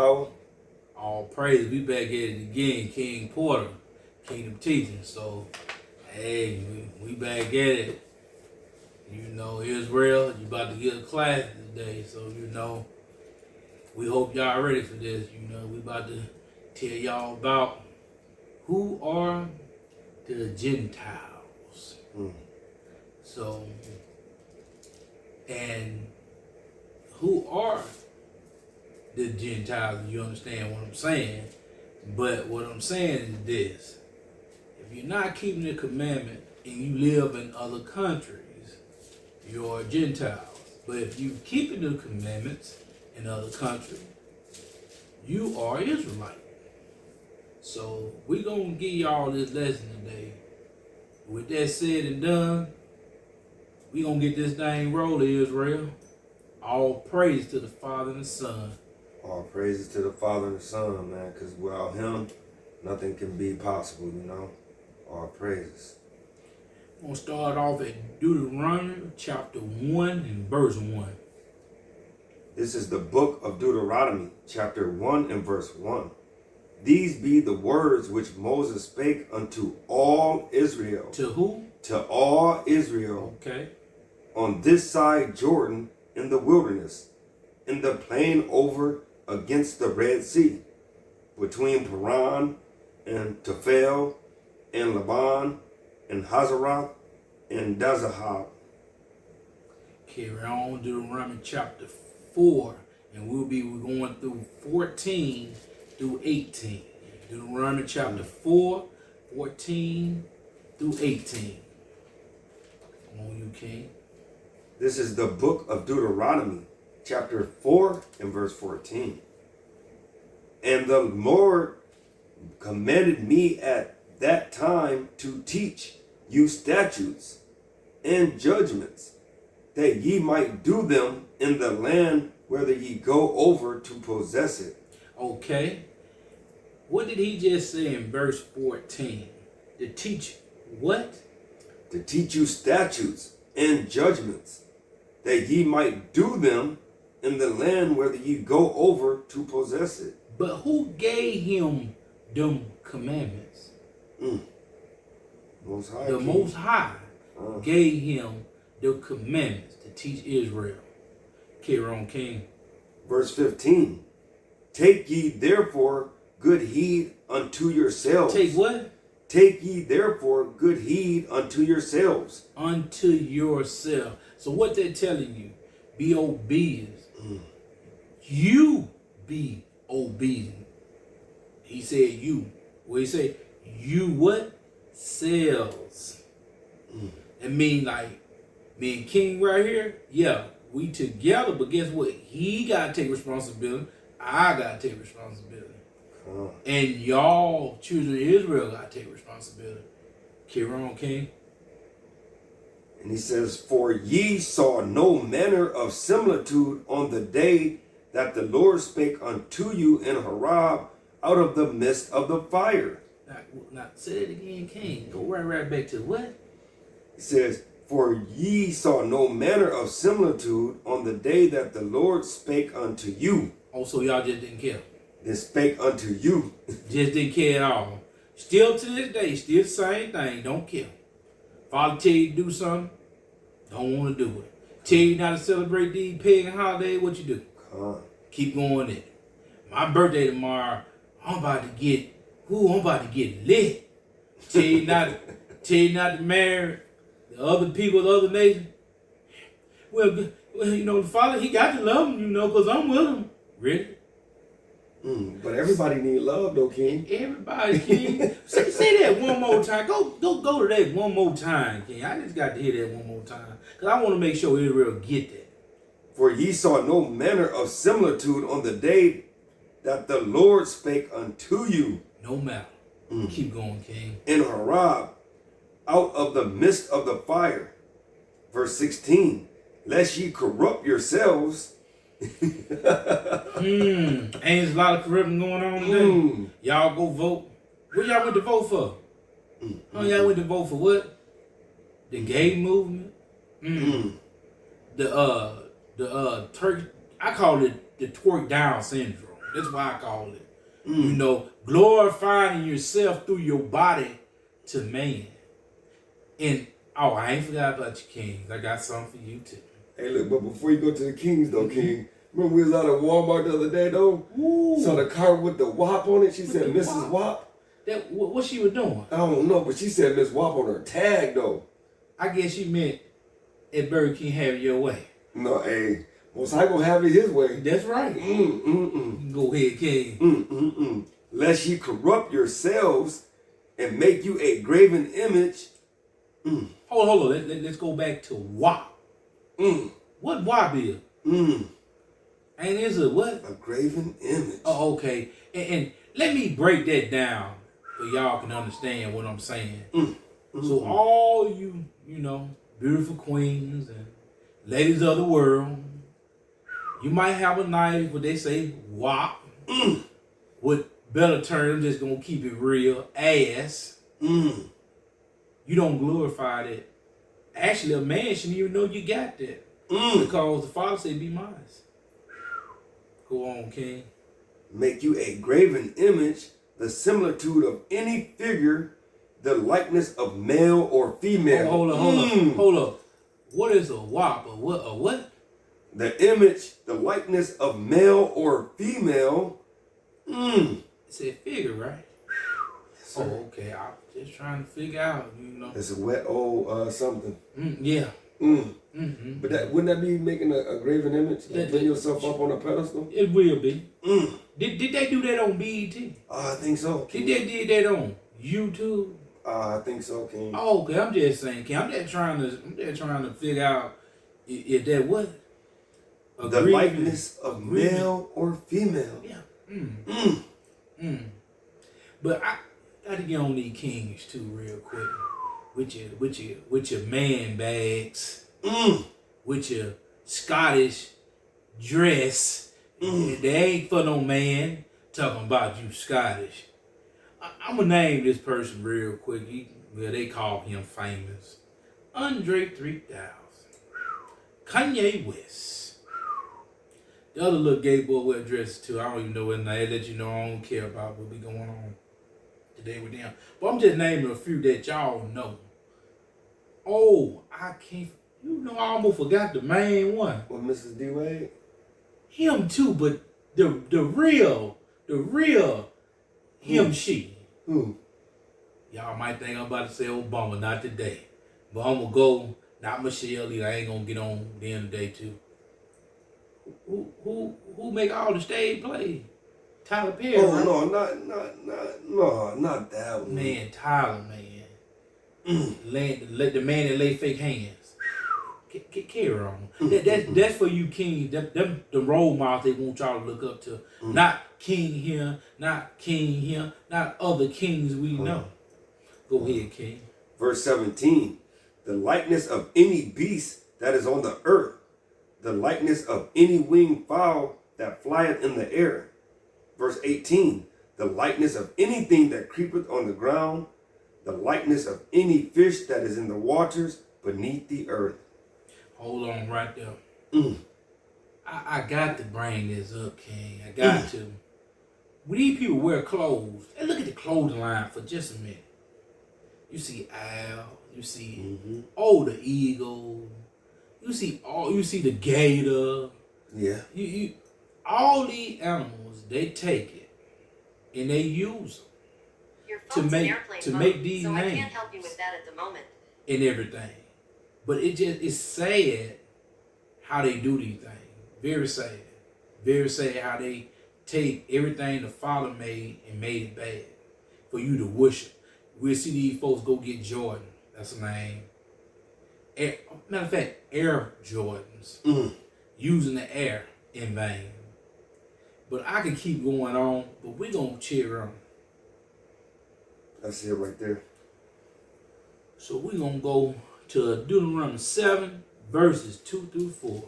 power. All praise. We back at it again. King Porter, Kingdom Teaching. So, hey, we back at it. You know, Israel, you about to get a class today. So, you know, we hope y'all ready for this. You know, we about to tell y'all about who are the Gentiles. So, and who are the Gentiles? You understand what I'm saying? But what I'm saying is this: if you're not keeping the commandment and you live in other countries, you're a Gentile. But if you keeping the commandments in other countries, you are Israelite. So we're gonna give y'all this lesson today. With that said and done, we gonna get this thing rolling, Israel. All praise to the Father and the Son. All praises to the Father and the Son, man, because without him, nothing can be possible, you know. All praises. I'm going to start off at Deuteronomy chapter 1 and verse 1. This is the book of Deuteronomy, chapter 1 and verse 1. These be the words which Moses spake unto all Israel. To who? To all Israel. Okay. On this side Jordan in the wilderness, in the plain over against the Red Sea, between Paran and Tophel and Laban and Hazeroth and Dazahab. Carry on, Deuteronomy chapter 4, and we're going through 14 through 18. Deuteronomy chapter 4, 14 through 18. Come on, you king. This is the book of Deuteronomy, chapter 4 and verse 14. And the Lord commanded me at that time to teach you statutes and judgments, that ye might do them in the land whether ye go over to possess it. Okay. What did he just say in verse 14? To teach what? To teach you statutes and judgments, that ye might do them in the land whether ye go over to possess it. But who gave him them commandments? Most High. The King. Most High gave him the commandments to teach Israel. Carry on, King. Verse 15. Take ye therefore good heed unto yourselves. Take what? Take ye therefore good heed unto yourselves. Unto yourself. So what they're telling you, be obedient. You be obedient. He said you. Well, he said you what? Selves. It mean like me and King right here, yeah, we together, but guess what? He gotta take responsibility. I gotta take responsibility. And y'all, children of Israel, gotta take responsibility. Carry on, King. And he says, for ye saw no manner of similitude on the day that the Lord spake unto you in Horeb out of the midst of the fire. Now say it again, King. Go right back to what? He says, for ye saw no manner of similitude on the day that the Lord spake unto you. Oh, so y'all just didn't care. Then spake unto you. Just didn't care at all. Still to this day, still the same thing. Don't care. Father tell you to do something, don't want to do it. Tell you not to celebrate these pagan holidays, what you do? Keep going in. My birthday tomorrow, I'm about to get lit. Tell you not to marry the other people, the other nation. Well, you know, the Father, he got to love them, you know, because I'm with him. Really? But everybody need love, though, King. Everybody, King. say that one more time. Go to that one more time, King. I just got to hear that one more time. Because I want to make sure Israel get that. For ye saw no manner of similitude on the day that the Lord spake unto you. No matter. Keep going, King. In Horeb, out of the midst of the fire. Verse 16. Lest ye corrupt yourselves. Ain't a lot of corrupting going on today. Y'all go vote. What y'all went to vote for? Y'all went to vote for what? The gay movement? The Turk, I call it the twerk down syndrome. That's why I call it. You know, glorifying yourself through your body to man. And oh, I ain't forgot about you, kings. I got something for you too. Hey, look, but before you go to the Kings, though, King, remember we was out at Walmart the other day, though? Ooh. Saw the car with the WAP on it. She With said the Mrs. WAP? WAP. That what she was doing? I don't know, but she said Miss WAP on her tag, though. I guess she meant at Burger King have it your way. No, hey, Most High gonna have it his way. That's right. Go ahead, King. Lest ye corrupt yourselves and make you a graven image. Hold on. Let's go back to WAP. What WAP is? And is a what? A graven image. Oh, okay. And let me break that down so y'all can understand what I'm saying. So all you know, beautiful queens and ladies of the world, you might have a knife, but they say WAP. With better terms, just gonna keep it real, ass. You don't glorify that. Actually, a man shouldn't even know you got that. Because the Father said, be mine. Go on, King. Make you a graven image, the similitude of any figure, the likeness of male or female. Hold up. What is a WAP? A what? The image, the likeness of male or female. It's a figure, right? Yes, oh, okay. I'm just trying to figure out, you know. It's a wet old something. Yeah. But wouldn't that be making a graven image? Like putting yourself up on a pedestal? It will be. Did they do that on BET? I think so. King. Did that on YouTube? I think so, King. Oh, okay. I'm just saying, King. I'm just trying to figure out if that what the likeness of male or female. Yeah. But I gotta get on these kings too real quick. With your man bags. With your Scottish dress. They ain't for no man talking about you Scottish. I'm gonna name this person real quick. They call him famous. Andre 3000. Kanye West. The other little gay boy wear dresses too. I don't even know what name. They let you know I don't care about what be going on today with them. But I'm just naming a few that y'all know. Oh, I can't. You know, I almost forgot the main one. Well, Mrs. D. Wade? Him too, but the real him, she. Who? Y'all might think I'm about to say Obama, not today. But I'm gonna go, not Michelle Lee. I ain't gonna get on the end of the day too. Who make all the stage plays? Tyler Perry. Oh, right? no, not that one. Man, Tyler, man. Let the man that lay fake hands. Carry on. That's for you kings. Them the role models they want y'all to look up to. Not king here, not king here, not other kings we know. Go ahead, King. Verse 17. The likeness of any beast that is on the earth, the likeness of any winged fowl that flieth in the air. Verse 18. The likeness of anything that creepeth on the ground, the likeness of any fish that is in the waters beneath the earth. Hold on right there. I got to bring this up, King. I got to. When these people wear clothes, and look at the clothing line for just a minute. You see owl, you see the eagle, you see the gator. Yeah. You all these animals, they take it and they use them to make these so names. I can't help you with that at the moment. And everything. But it's sad how they do these things. Very sad. Very sad how they take everything the Father made and made it bad for you to worship. We'll see these folks go get Jordan. That's the name. Matter of fact, Air Jordans. Using the air in vain. But I can keep going on, but we're going to cheer on. That's it right there. So we're going to go to Deuteronomy 7, verses 2 through 4.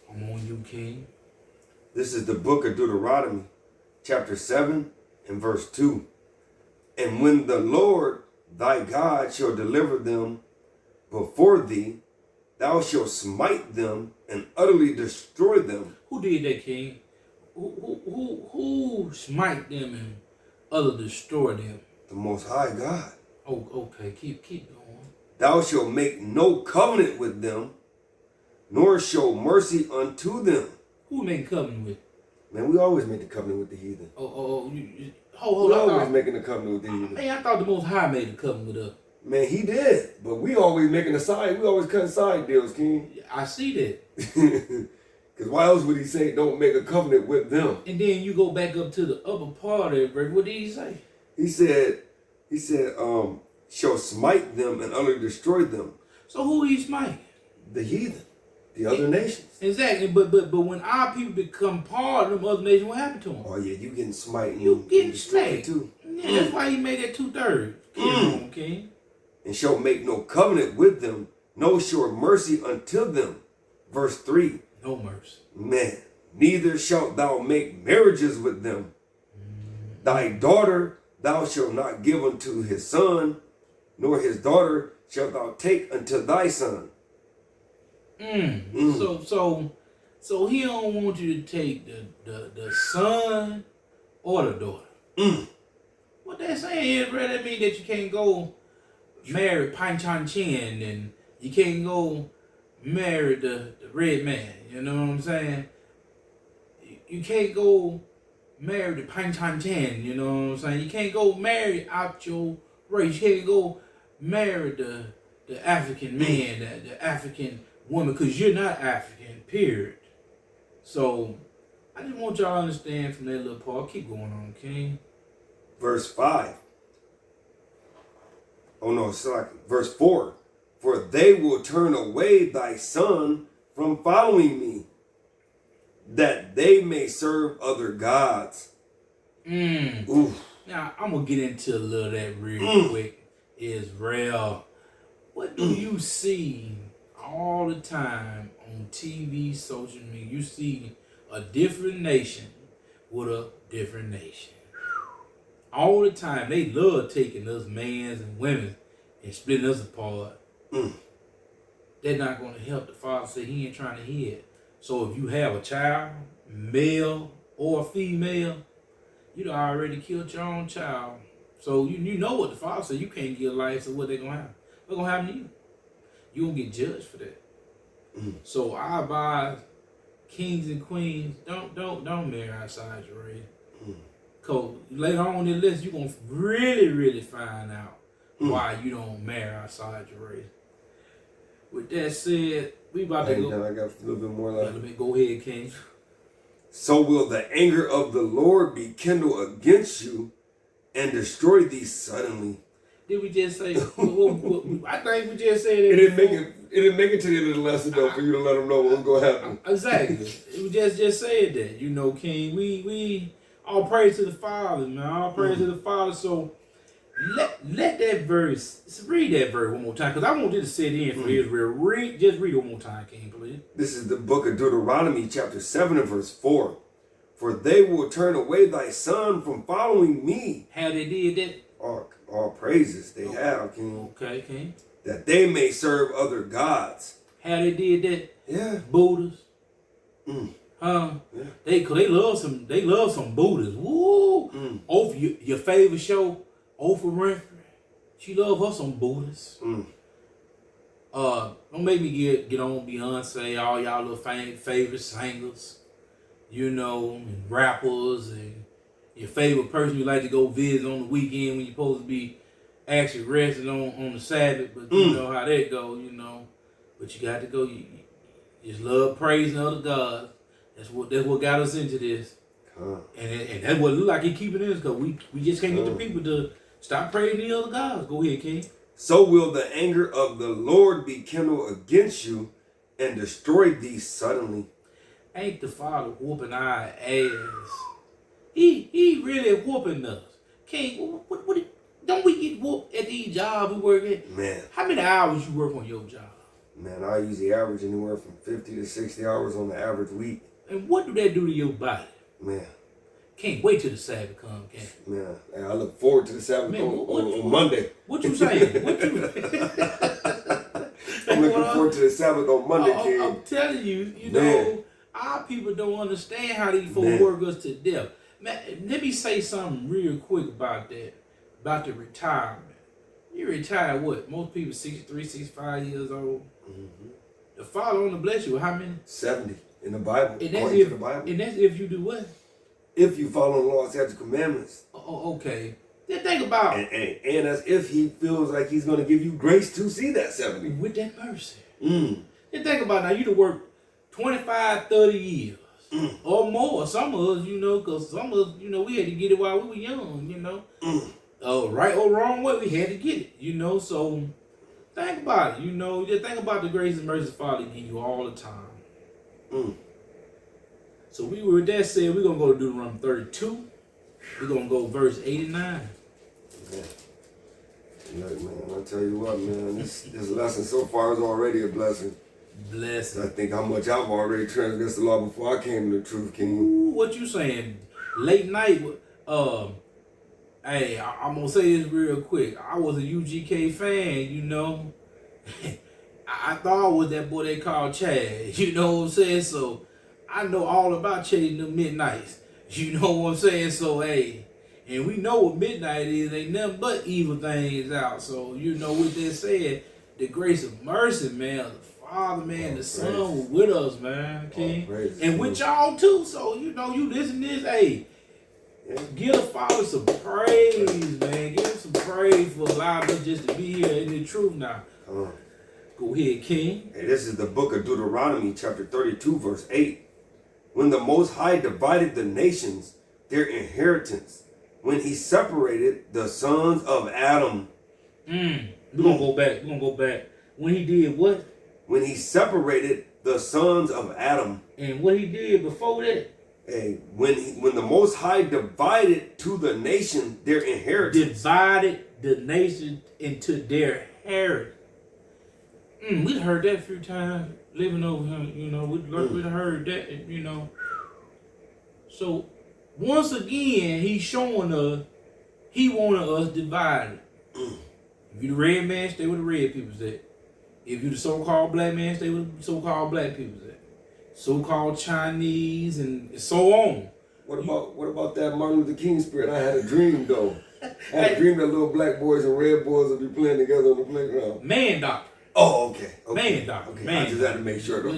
I'm on you, King. This is the book of Deuteronomy, chapter 7 and verse 2. And when the Lord thy God shall deliver them before thee. Thou shalt smite them and utterly destroy them. Who did that, King? Who smite them and utterly destroy them? The Most High God. Oh, okay. Keep going. Thou shalt make no covenant with them, nor show mercy unto them. Who made covenant with? Man, we always make the covenant with the heathen. Hold We on. always making the covenant with the heathen. Man, I thought the Most High made the covenant with us. Man, he did. But we always making a side. We always cutting side deals, King. I see that. Because why else would he say don't make a covenant with them? And then you go back up to the upper part of it, verse. What did he say? He said, shall smite them and utterly destroy them. So who he smite? The heathen. The other nations. Exactly. But when our people become part of them other nations, what happened to them? Oh yeah, you getting smite and You getting destroyed smacked too. Yeah, that's why he made that 2/3. Come on, King. And shall make no covenant with them, no show mercy unto them. Verse 3. No mercy. Man, neither shalt thou make marriages with them. Thy daughter thou shalt not give unto his son, nor his daughter shalt thou take unto thy son. So he don't want you to take the son or the daughter. What that saying is, bro, that mean that you can't go marry Pine Chan Chin and you can't go marry the red man. You know what I'm saying? You can't go marry the Pine Chan Chin. You know what I'm saying? You can't go marry out your race. You can't go marry the African man, the African woman, because you're not African, period. So I just want y'all to understand from that little part. Keep going on, King. Verse 5. Oh no, it's like verse 4. For they will turn away thy son from following me, that they may serve other gods. Oof. Now, I'm going to get into a little of that real quick. Israel. What do you see all the time on TV, social media? You see a different nation with a different nation. All the time. They love taking us mans and women and splitting us apart. They're not going to help. The father say he ain't trying to hear it. So if you have a child, male or female, you done already killed your own child. So you know what the father said. You can't give life, so what they going to happen? What's going to happen to you? You going to get judged for that. So I advise kings and queens, don't marry outside your race. Because later on in the list, you're going to really find out why you don't marry outside your race. With that said, we about to go. I got a little bit more left. Let me go ahead, King. So will the anger of the Lord be kindled against you and destroy thee suddenly. Did we just say? I think we just said it. It didn't make it to the end of the lesson though for you to let them know what was going to happen. Exactly. We just said that. You know, King. We all praise to the Father, man. All praise to the Father. So let that verse, read that verse one more time, because I want you to sit in for Israel. Just read it one more time, King, please. This is the book of Deuteronomy, chapter 7 and verse 4. For they will turn away thy son from following me. How they did that? All praises they have, King. Okay, King. That they may serve other gods. How they did that? Yeah. Buddhas. Yeah. They love some Buddhas. Woo! Over your favorite show, Oprah Winfrey. She love her some Buddhas. Don't make me get on Beyonce, all y'all little favorite singers, you know, and rappers, and your favorite person you like to go visit on the weekend when you're supposed to be actually resting on the Sabbath, but you know how that go, you know. But you got to go. You just love praising other gods. That's what got us into this. And that's what it look like he keeping us, because we just can't get the people to stop praising the other gods. Go ahead, King. So will the anger of the Lord be kindled against you and destroy thee suddenly. Ain't the Father whooping our ass? He really whooping us. King, what don't we get whooped at these jobs we work at? Man. How many hours you work on your job? Man, I usually average anywhere from 50 to 60 hours on the average week. And what do that do to your body? Man, Can't wait till the Sabbath come, King. Man, I look forward to the Sabbath Man, on Monday. What you saying? What you? I'm looking forward to the Sabbath on Monday, King. I'm telling you, you Man. know, our people don't understand how these folks work us to death. Man, let me say something real quick about that, about the retirement. You retire what? Most people 63, 65 years old. Mm-hmm. The Father only bless you with how many? 70 in the Bible, And according to the Bible. And that's if you do what? If you follow the law, statutes, commandments. Oh, okay. Then think about And as if he feels like he's going to give you grace to see that 70. with that mercy. Mm. Then think about now, you to work 25, 30 years or more. Some of us, you know, because some of us, you know, we had to get it while we were young, you know. Right or wrong way, we had to get it, you know. So think about it, you know. Just think about the grace and mercy Father give you all the time. So with that said, we're going to go to Deuteronomy 32. We're going to go verse 89. Okay. Look, man, I'll tell you what, man, this lesson so far is already a blessing. Blessing. I think how much I've already transgressed the law before I came to the truth, King. Ooh, what you saying? Late night, hey, I'm going to say this real quick. I was a UGK fan, you know. I thought I was that boy they called Chad, you know what I'm saying? So I know all about chasing the midnights, you know what I'm saying? So, hey, and we know what midnight is, ain't nothing but evil things out. So, you know, with that said, the grace of mercy, man, the Father, man, the Son was with us, man, King. And with y'all too. So, you know, you listen to this, hey, give the Father some praise, man. Give him some praise for allowing us just to be here in the truth now. Go ahead, King. Hey, this is the book of Deuteronomy, chapter 32, verse 8. When the Most High divided the nations, their inheritance, when he separated the sons of Adam. We're going to go back. When he did what? When he separated the sons of Adam. And what he did before that? Hey, when the Most High divided to the nation their inheritance. Divided the nation into their inheritance. We heard that a few times living over here, you know. We heard that, you know. So, once again, he's showing us he wanted us divided. If you the red man, stay with the red people's at. If you the so-called black man, stay with the so-called black people's at. So-called Chinese and so on. What about that Martin Luther King spirit? I had a dream though. I had a dream that little black boys and red boys would be playing together on the playground. Man doctor. Oh, okay. Man doctor. Okay. Man I just had to make sure though.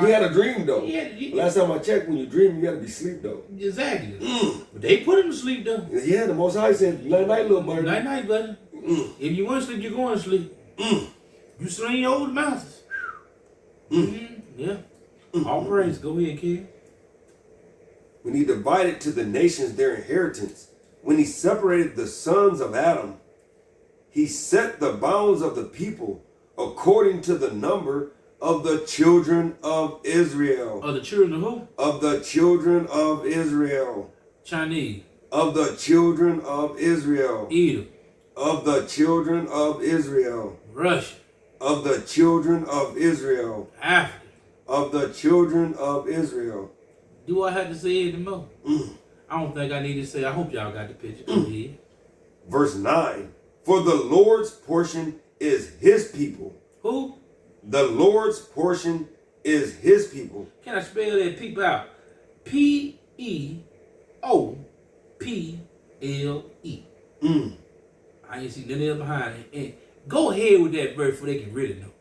He had a dream though. Yeah. Last time I checked, when you dream, you gotta be asleep though. Exactly. But they put him to sleep though. Yeah, the Most High said, night night, little buddy. Night night, buddy. If you want to sleep, you're going to sleep. You sling your old mountains. Yeah. All praise. Go ahead, kid. When he divided to the nations their inheritance, when he separated the sons of Adam, he set the bounds of the people according to the number of the children of Israel. Of the children of who? Of the children of Israel. Chinese. Of the children of Israel. Edom. Of the children of Israel. Russia. Of the children of Israel. Africa. Of the children of Israel. Do I have to say it more? I don't think I need to say. I hope y'all got the picture. Go ahead. Verse 9. For the Lord's portion is his people. Who? The Lord's portion is his people. Can I spell that people out? P-E-O-P-L-E. I ain't see nothing else behind it. And go ahead with that verse before they can really know.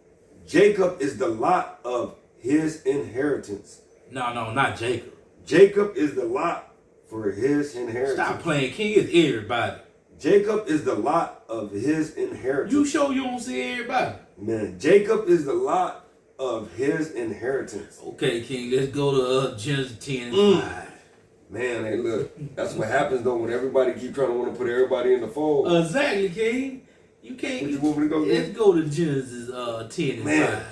Jacob is the lot of his inheritance. No, not Jacob. Jacob is the lot for his inheritance. Stop playing. King is everybody. Jacob is the lot of his inheritance. You sure you don't see everybody? Man, Jacob is the lot of his inheritance. Okay, King, let's go to Genesis 10 and 5. Man, hey, look, that's what happens though when everybody keep trying to want to put everybody in the fold. Exactly, King. You can't. What you want me to go Let's go to Genesis 10 and 5.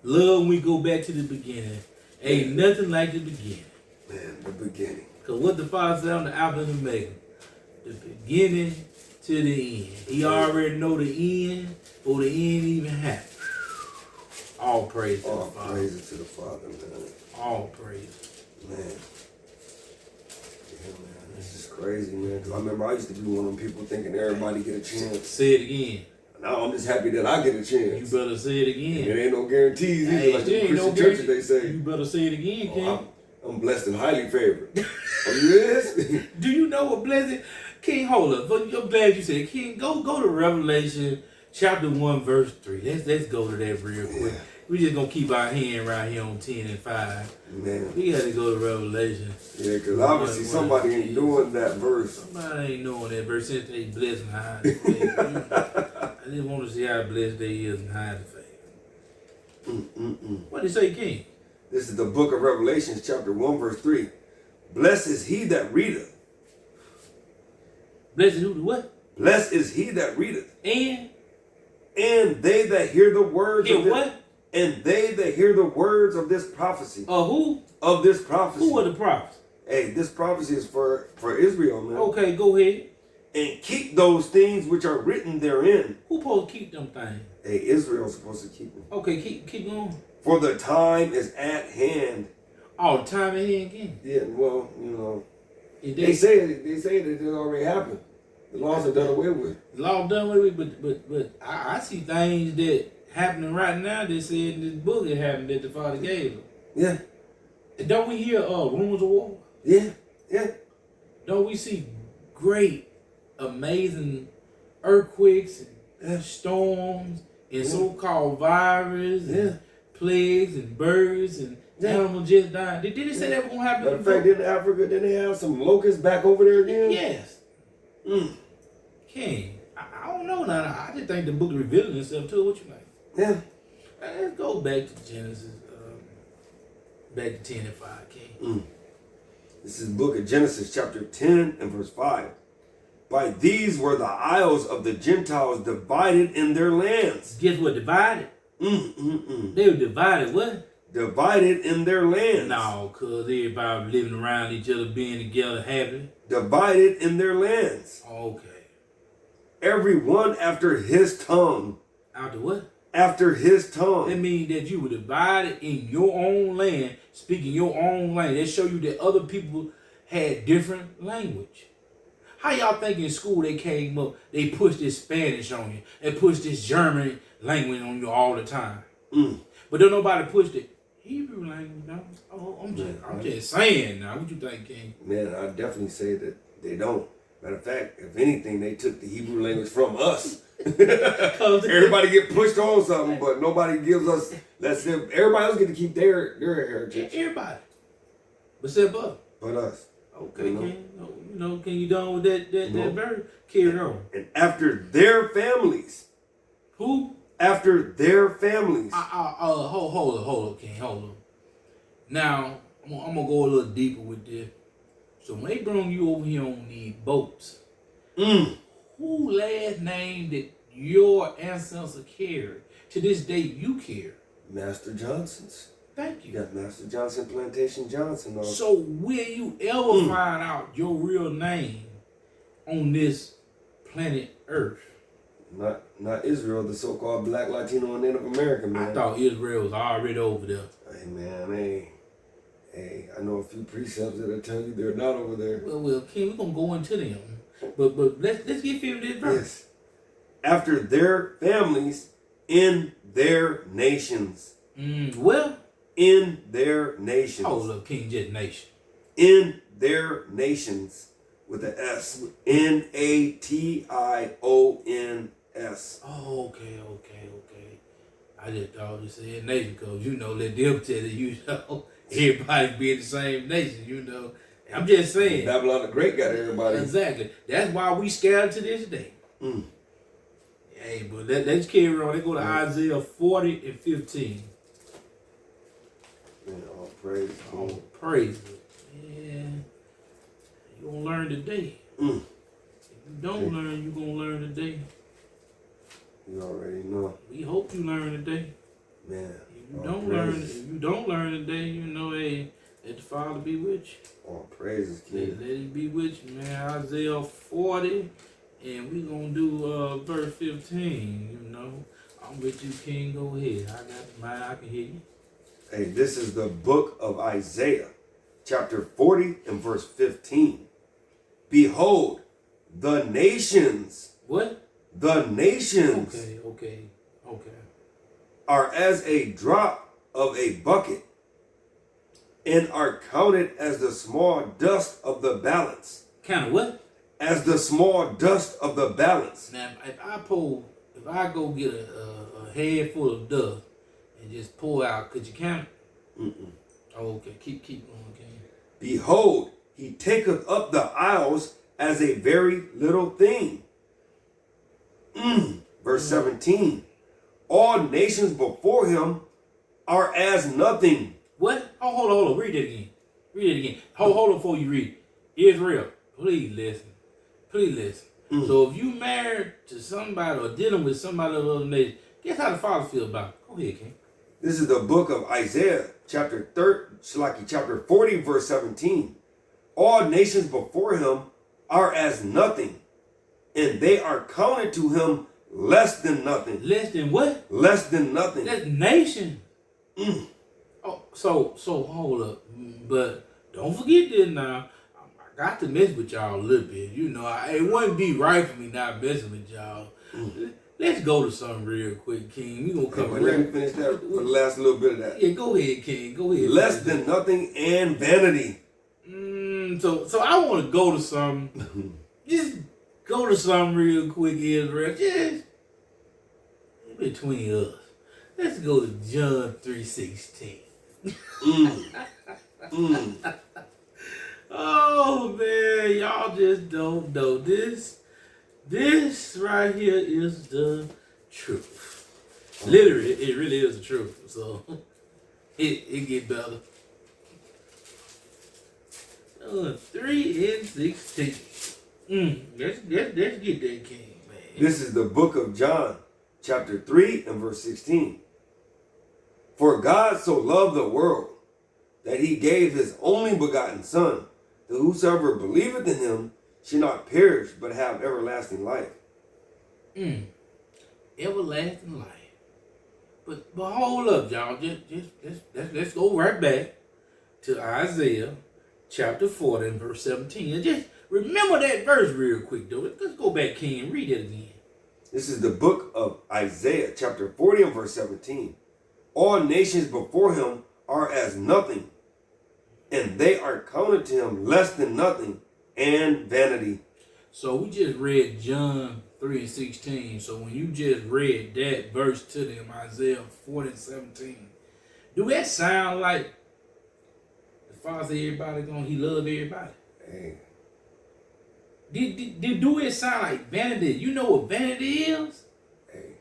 Love when we go back to the beginning. Ain't nothing like the beginning. Man, the beginning. Because what the Father said on the Alpha and Omega, the beginning to the end. He already know the end before the end even happened. All praise to the Father. All praise to the Father, man. All praise. Man. man, this is crazy, man. Because I remember I used to be one of them people thinking everybody get a chance. Say it again. Now I'm just happy that I get a chance. You better say it again. And it ain't no guarantees either. Hey, Like the there ain't no Christian churches, guarantee. they say. You better say it again, King. I'm blessed and highly favored. Oh, you is? Do you know what blessing? King, hold up. But I'm glad you said, King, go to Revelation chapter 1, verse 3. Let's go to that real quick. Yeah. We just gonna keep our hand right here on 10 and 5. Man. We gotta go to Revelation. Yeah, because obviously somebody ain't doing that verse. Somebody ain't doing that verse since they blessed and hide the faith. I just want to see how blessed they is and hide the faith. What did it say, King? This is the book of Revelations, chapter 1, verse 3. Blessed is he that readeth. Blessed who the what? Blessed is he that readeth. And they that hear the words hear of this, what? and they that hear the words of this prophecy. Who? Of this prophecy. Who are the prophets? Hey, this prophecy is for Israel, man. Okay, go ahead. And keep those things which are written therein. Who supposed to keep them things? Hey, Israel's supposed to keep them. Okay, keep going. For the time is at hand. All the time in here again. Yeah, well, you know, they say that it already happened. The laws are done away with. The law done away with, but I see things that happening right now that said in this book it happened that the Father gave us. Yeah. And don't we hear rumors of war? Yeah. Yeah. Don't we see great, amazing earthquakes and storms and so-called viruses and plagues and birds and animals just dying? Did it say that was going to happen? Matter of fact, didn't they have some locusts back over there again? Yes. King, I don't know now. I just think the book is revealing itself too. What you think? Yeah. Let's go back to Genesis, back to 10 and 5, King. This is the book of Genesis, chapter 10 and verse 5. By these were the isles of the Gentiles divided in their lands. Guess what? Divided? They were divided what? Divided in their lands. No, because everybody living around each other, being together, happy. Divided in their lands. Okay. Every one after his tongue. After what? After his tongue. That means that you were divided in your own land, speaking your own language. That show you that other people had different language. How y'all think in school they came up, they pushed this Spanish on you, they pushed this German language on you all the time. But don't nobody push the Hebrew language, no? Oh, I'm just saying now. What you think, King? Man, I definitely say that they don't. Matter of fact, if anything, they took the Hebrew language from us. Everybody get pushed on something, but nobody gives us. That's it. Everybody else get to keep their heritage. Everybody, but except us. But us. Okay, King. Can you done with that verse? Carry on. And after their families. Who? After their families. Hold up, King. Hold up. Now I'm gonna go a little deeper with this. So when they bring you over here on these boats, who last name did your ancestors carry? To this day, you carry. Master Johnson's. Thank you. You got Master Johnson, Plantation Johnson. So will you ever find out your real name on this planet Earth? Not Israel, the so-called Black, Latino, and Native American, man. I thought Israel was already over there. Hey, man, hey, I know a few precepts that'll tell you they're not over there. Well, King, we're gonna go into them, but let's get through this verse. Yes. After their families, in their nations. Well, in their nations. Hold up, King, just nation. In their nations, with the S. Nations. Oh, okay. I just thought you said nation because let them tell you, everybody be in the same nation, I'm just saying. Babylon the Great got everybody. Exactly. That's why we scattered to this day. Hey, but let's carry on. Let's go to Isaiah 40 and 15. Man, all praise. All praise. Yeah. You're going to learn today. If you don't learn, you're going to learn today. You already know. We hope you learn today. Man. If you don't learn today, hey, let the Father be with you. All praises, King. Let Him be with you, man. Isaiah 40, and we're going to do verse 15, I'm with you, King. Go ahead. I got mine. I can hear you. Hey, this is the book of Isaiah, chapter 40 and verse 15. Behold, the nations, What? the nations Okay. are as a drop of a bucket, and are counted as the small dust of the balance. Kind of what? As the small dust of the balance. Now, if I go get a head full of dust and just pull out, could you count it? Mm-mm. Oh, okay. Keep going, okay. Behold, he taketh up the isles as a very little thing. Verse 17. All nations before him are as nothing. What? Oh, hold on. Read it again. Hold on before you read. Israel, please listen. So if you married to somebody or dealing with somebody of the other nation, guess how the father feel about it? Go ahead, King. This is the book of Isaiah, chapter 40, verse 17. All nations before him are as nothing, and they are counted to him less than nothing. Less than what? Less than nothing. That's nation. Oh, so hold up. But don't forget this now. I got to mess with y'all a little bit. You know, it wouldn't be right for me not messing with y'all. Let's go to something real quick, King. We gonna cover. Let me finish that for the last little bit of that. Yeah, go ahead, King. Go ahead. Less than nothing and vanity. So I want to go to something. Just go to something real quick, Israel. Just between us. Let's go to John 3:16. Oh man, y'all just don't know this. This right here is the truth. Literally, it really is the truth. So it get better. 3:16. Let's get that, King, man. This is the book of John, chapter 3 and verse 16. For God so loved the world that he gave his only begotten Son, that whosoever believeth in him should not perish, but have everlasting life. Everlasting life. But hold up, y'all. Let's go right back to Isaiah chapter 40 and verse 17. And just remember that verse real quick, though. Let's go back, King, and read it again. This is the book of Isaiah chapter 40 and verse 17. All nations before him are as nothing, and they are counted to him less than nothing and vanity. So we just read John 3:16. So when you just read that verse to them, Isaiah 40 and 17, do that sound like the Father he love everybody? Hey. Do it sound like vanity? You know what vanity is? Hey.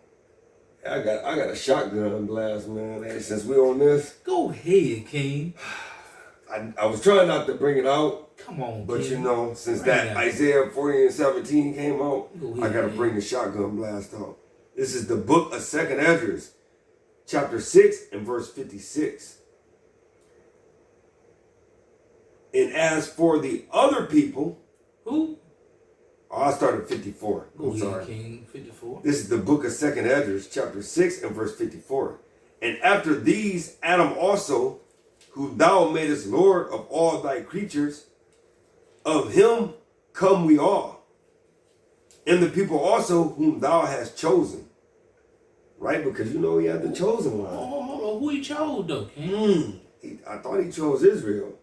I got a shotgun blast, man. Hey, since we on this. Go ahead, King. I was trying not to bring it out. Come on, but King. you know, since Bring that Isaiah 40 and 17 came out, I gotta man. bring the shotgun blast out. This is the book of 2nd Esdras, chapter 6 and verse 56. And as for the other people, Who? oh, I started 54. Go I'm sorry. ahead, King. 54. This is the book of 2nd Esdras, chapter 6 and verse 54. And after these, Adam also, whom thou madest Lord of all thy creatures, of him come we all, and the people also whom thou hast chosen. Right? Because you know he had the chosen one. Oh, who he chose though, King? I thought he chose Israel.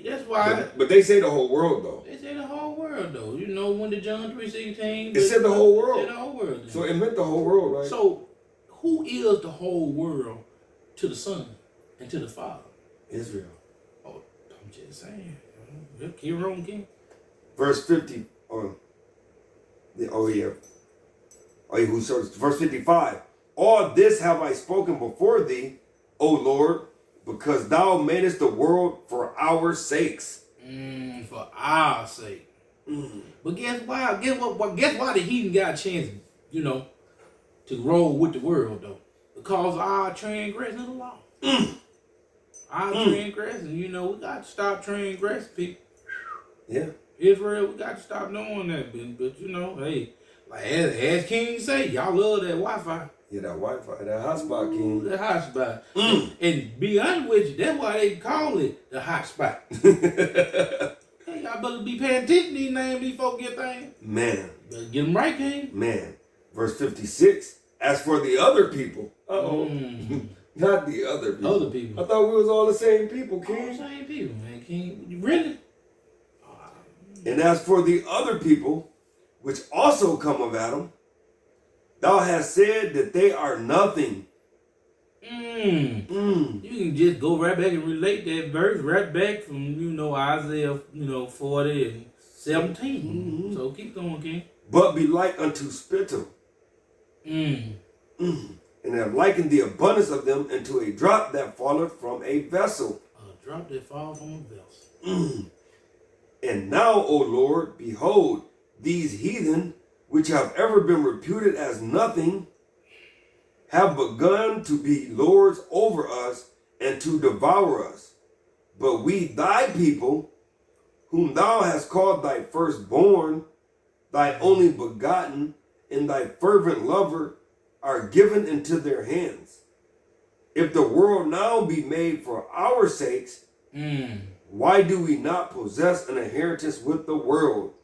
That's why. But they say the whole world though. They say the whole world though. You know when the John 3:16. It said the whole world. It said the whole world. So it meant the whole world, right? So who is the whole world to the Son and to the Father? Israel. Oh, I'm just saying. Keep wrong, King. Verse 50. Verse 55. All this have I spoken before thee, O Lord, because thou madest the world for our sakes. For our sake. But guess why? Guess why the heathen got a chance, to roll with the world though? Because of our transgression of the law. Our transgression, we got to stop transgressing, people. Yeah. Israel, we got to stop doing that, but hey, like as King say, y'all love that Wi-Fi. Yeah, that Wi-Fi, that hotspot, King. That hotspot. And be honest with you, that's why they call it the hotspot. Hey, Y'all better be paying attention to these names these folks get things. Man. Better get them right, King. Man. Verse 56. As for the other people. Not the other people. Other people. I thought we was all the same people, All King. the same people, man, King. You really? And as for the other people, which also come of Adam, thou hast said that they are nothing. You can just go right back and relate that verse right back from, Isaiah, 40 and 17. So keep going, King. But be like unto spittle. And have likened the abundance of them into a drop that falleth from a vessel. A drop that falls from a vessel. And now, O Lord, behold, these heathen, which have ever been reputed as nothing, have begun to be lords over us and to devour us. But we, thy people, whom thou hast called thy firstborn, thy only begotten, and thy fervent lover, are given into their hands. If the world now be made for our sakes, why do we not possess an inheritance with the world?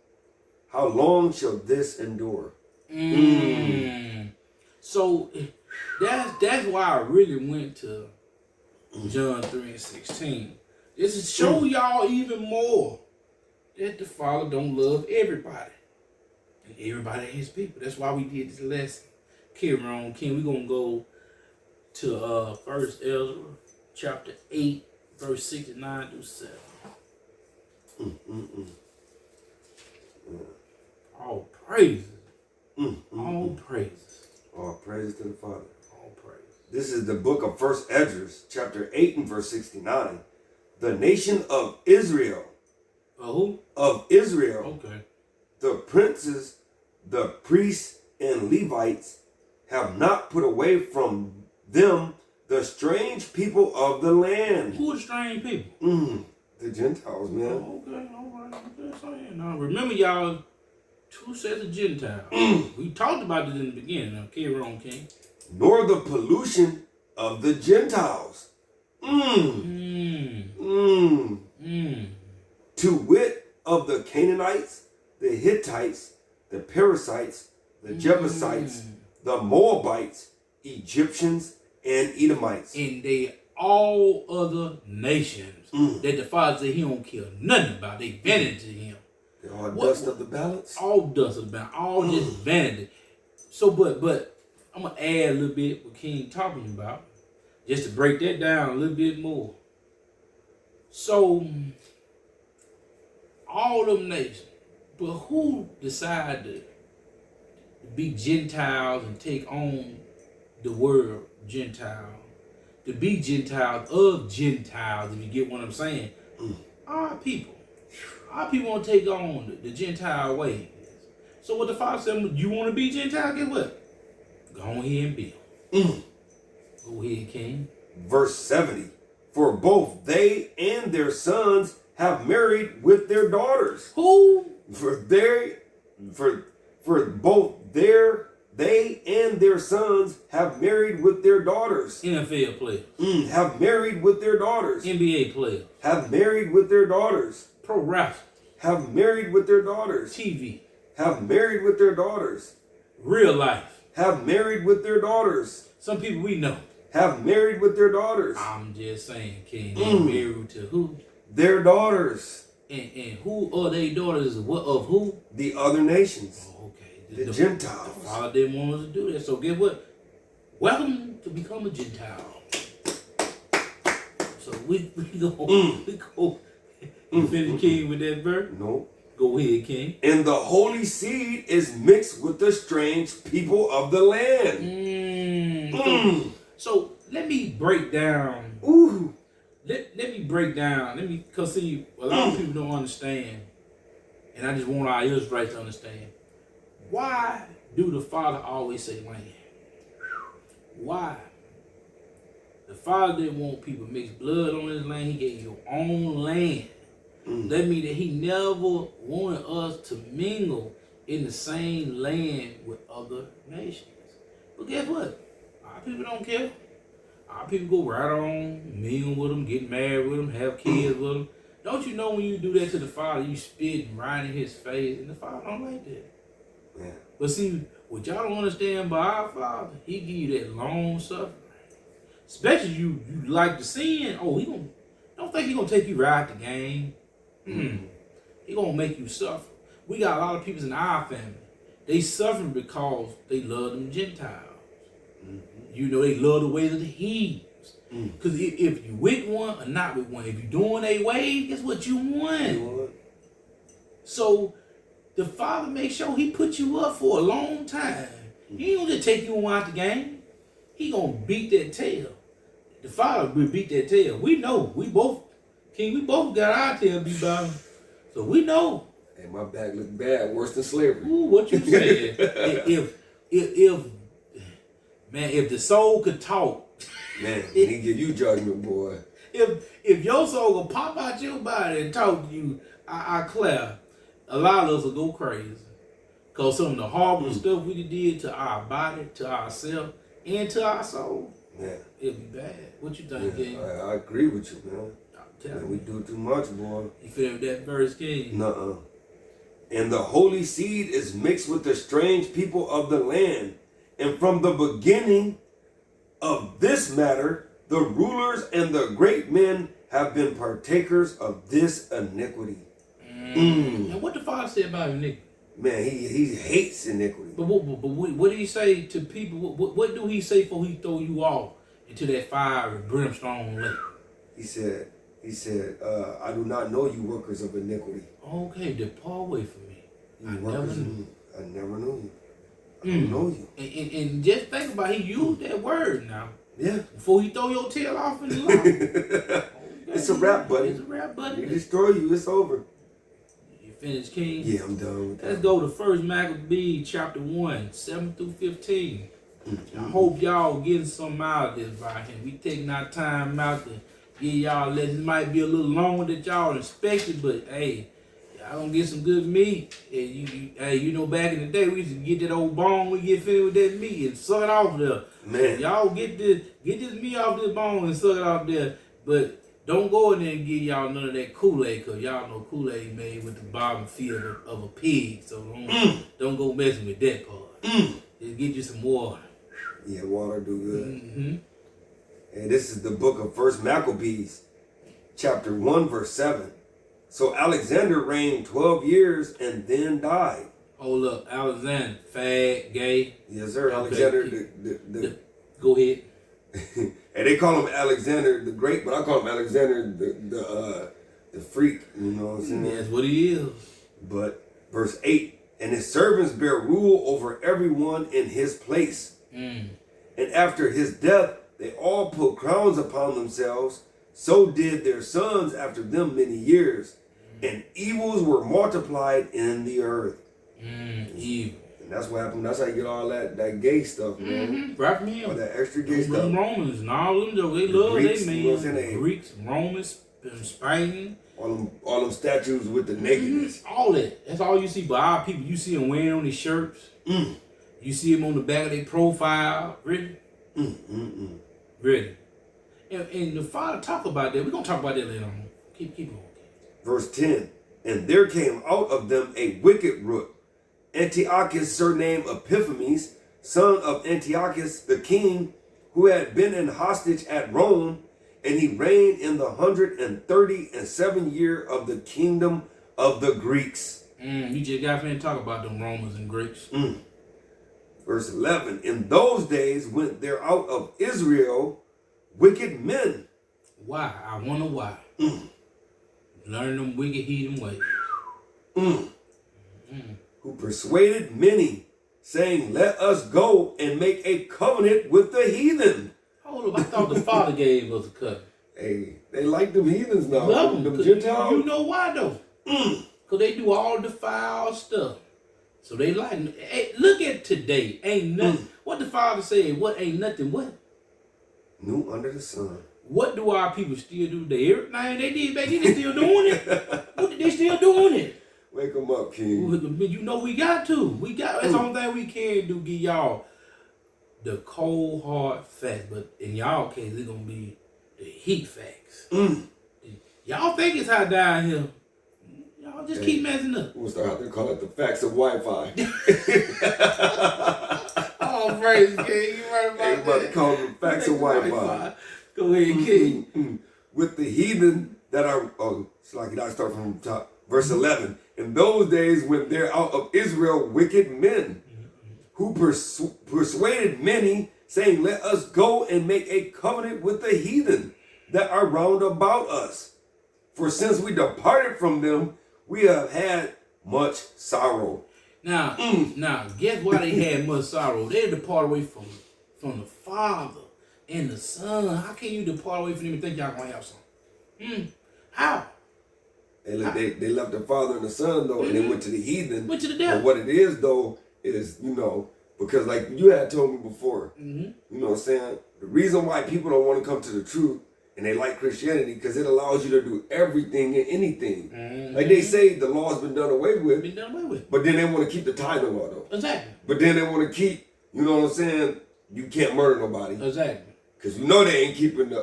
How long shall this endure? So that's why I really went to John 3:16. This is show y'all even more that the Father don't love everybody. And everybody his people. That's why we did this lesson. Carry on, King. We're gonna go to First Ezra chapter 8, verse 69 through 7. All praises. All praises. All praises to the Father. All praises. This is the book of First Ezra, chapter 8 and verse 69. The nation of Israel. Who? Of Israel. Okay. The princes, the priests, and Levites have not put away from them the strange people of the land. Who are strange people? The Gentiles, man. Oh, okay, all right. I'm just saying. Now, remember, y'all, 2 sets of Gentiles. We talked about this in the beginning. Now, carry on, King. Nor the pollution of the Gentiles. To wit, of the Canaanites, the Hittites, the Perizzites, the Jebusites, the Moabites, Egyptians, and Edomites. And they all other nations that the Father said he don't care nothing about. They vanity to him. They're all dust of the balance. All dust of the balance. All just vanity. So, but I'm going to add a little bit what King talking about, just to break that down a little bit more. So, all them nations, but who decided to be Gentiles and take on the word Gentile? To be Gentiles of Gentiles, if you get what I'm saying. Our people. Our people want to take on the Gentile ways. So what the Father said, you want to be Gentile? Guess what? Go ahead and be. Go ahead, King. Verse 70. For both they and their sons have married with their daughters. Who? For both they and their sons have married with their daughters. NFL players. Have married with their daughters. NBA players. Have married with their daughters. Pro wrestling. Have married with their daughters. TV. Have married with their daughters. Real life. Have married with their daughters. Some people we know. Have married with their daughters. I'm just saying, King. They married to who? Their daughters. And who are they daughters of who? The other nations. Oh, okay. The Gentiles. The Father didn't want us to do that. So guess what? Welcome to become a Gentile. So we go. You finish, King, with that verse? No. Go ahead, King. And the holy seed is mixed with the strange people of the land. So let me break down. Let me break down. Because see, a lot of people don't understand, and I just want our Israelites to understand. Why do the Father always say land? Why? The Father didn't want people to mix blood on his land. He gave your own land. That means that he never wanted us to mingle in the same land with other nations. But guess what? Our people don't care. Our people go right on, mingle with them, get married with them, have kids with them. Don't you know when you do that to the Father, you spit and right in his face, and the Father don't like that. Yeah. But see, what y'all don't understand about our Father, he give you that long suffering. Especially you like to sin. Oh, don't think he gonna take you right out the game. He gonna make you suffer. We got a lot of people in our family. They suffering because they love them Gentiles. You know, they love the ways of the heathens. Because if you with one or not with one, if you doing a way, guess what you want. So the Father makes sure he put you up for a long time. He ain't gonna just take you out the game. He gonna beat that tail. The Father will beat that tail. We know. We both got our tail beat by him. So we know. Hey, my back look bad, worse than slavery. Ooh, what you saying? if the soul could talk, Man, when he give you judgment, boy. if your soul will pop out your body and talk to you, I declare, a lot of us will go crazy. Because some of the horrible stuff we did to our body, to ourselves, and to our soul, it'll be bad. What you think, King? I agree with you, man. We do too much, boy. You feel that verse, King? Nuh-uh. And the holy seed is mixed with the strange people of the land. And from the beginning of this matter, the rulers and the great men have been partakers of this iniquity. And what the Father said about iniquity? Man, he hates iniquity. But what did he say to people? What do he say before he throw you off into that fire and brimstone lake? He said, I do not know you workers of iniquity. Okay, depart away from me. I never knew. I never knew you. I don't know you. And just think about it, he used that word now. Yeah. Before he throw your tail off in the law. It's a wrap, buddy. It's a wrap, buddy. He destroy you, it's over. You finished, King? Yeah, I'm done with that. Let's go to 1 Maccabees chapter 1, 7 through 15. I hope y'all getting something out of this by him. We taking our time out to give y'all, it might be a little longer than y'all expected, but hey, y'all gonna get some good meat. And you know, back in the day, we used to get that old bone, we get filled with that meat and suck it off there. Man. Y'all get this meat off this bone and suck it off there. But don't go in there and give y'all none of that Kool-Aid, because y'all know Kool-Aid made with the bottom field of a pig. So don't go messing with that part. Just get you some water. Yeah, water do good. And this is the book of 1 Maccabees, chapter 1, verse 7. So Alexander reigned 12 years and then died. Hold up, Alexander, fag, gay. Yes, sir. Okay. Alexander Go ahead. and they call him Alexander the Great, but I call him Alexander the freak. You know what I'm saying? That's what he is. But verse 8, and his servants bear rule over everyone in his place. And after his death, they all put crowns upon themselves. So did their sons after them many years. And evils were multiplied in the earth. Evil. And that's what happened. That's how you get all that gay stuff, man. Right, man. All that extra gay stuff. Them Romans and all them, they love Greeks, they you know what I'm man. saying? Greeks, Romans, Spain. All them statues with the nakedness. All that. That's all you see. But our people, you see them wearing on their shirts. You see them on the back of their profile. Really? Really. And the Father talk about that. We're going to talk about that later on. Keep going. Verse 10, and there came out of them a wicked root, Antiochus surnamed Epiphanes, son of Antiochus the king, who had been in hostage at Rome, and he reigned in the 137th year of the kingdom of the Greeks. You just got to talk about them Romans and Greeks. Verse 11, in those days went there out of Israel wicked men. Why? I wonder why. Learn them wicked heathen ways. Who persuaded many, saying, let us go and make a covenant with the heathen. Hold up, I thought the Father gave us a covenant. Hey, they like them heathens now. Love them them. Gentiles. You know why though? Because they do all the foul stuff. So they like, hey, look at today. Ain't nothing. What the Father said, what ain't nothing what? New under the sun. What do our people still do? Everything they did back then, they still doing it. They still doing it. Wake them up, King. You know we got to. That's the only thing we can do, give y'all the cold, hard facts. But in y'all case, it's going to be the heat facts. Y'all think it's hot down here. Y'all just keep messing up. We'll start out there calling it the facts of Wi-Fi. Oh, praise God. You right about that. Everybody call them the facts of Wi-Fi. Go ahead, King. With the heathen that are, it's like I start from the top. Verse 11. In those days when there out of Israel wicked men who persuaded many, saying, let us go and make a covenant with the heathen that are round about us. For since we departed from them, we have had much sorrow. Now, guess why they had much sorrow? They departed away from the Father and the Son. How can you depart away from them and think y'all gonna have something? How? They left the Father and the Son, though, and they went to the heathen. Went to the devil. But what it is, though, is, because like you had told me before, you know what I'm saying? The reason why people don't want to come to the truth and they like Christianity, because it allows you to do everything and anything. Like they say, the law's been done away with. Been done away with. But then they want to keep the tithing law, though. Exactly. But then they want to keep, you know what I'm saying? You can't murder nobody. Exactly. Because they ain't keeping the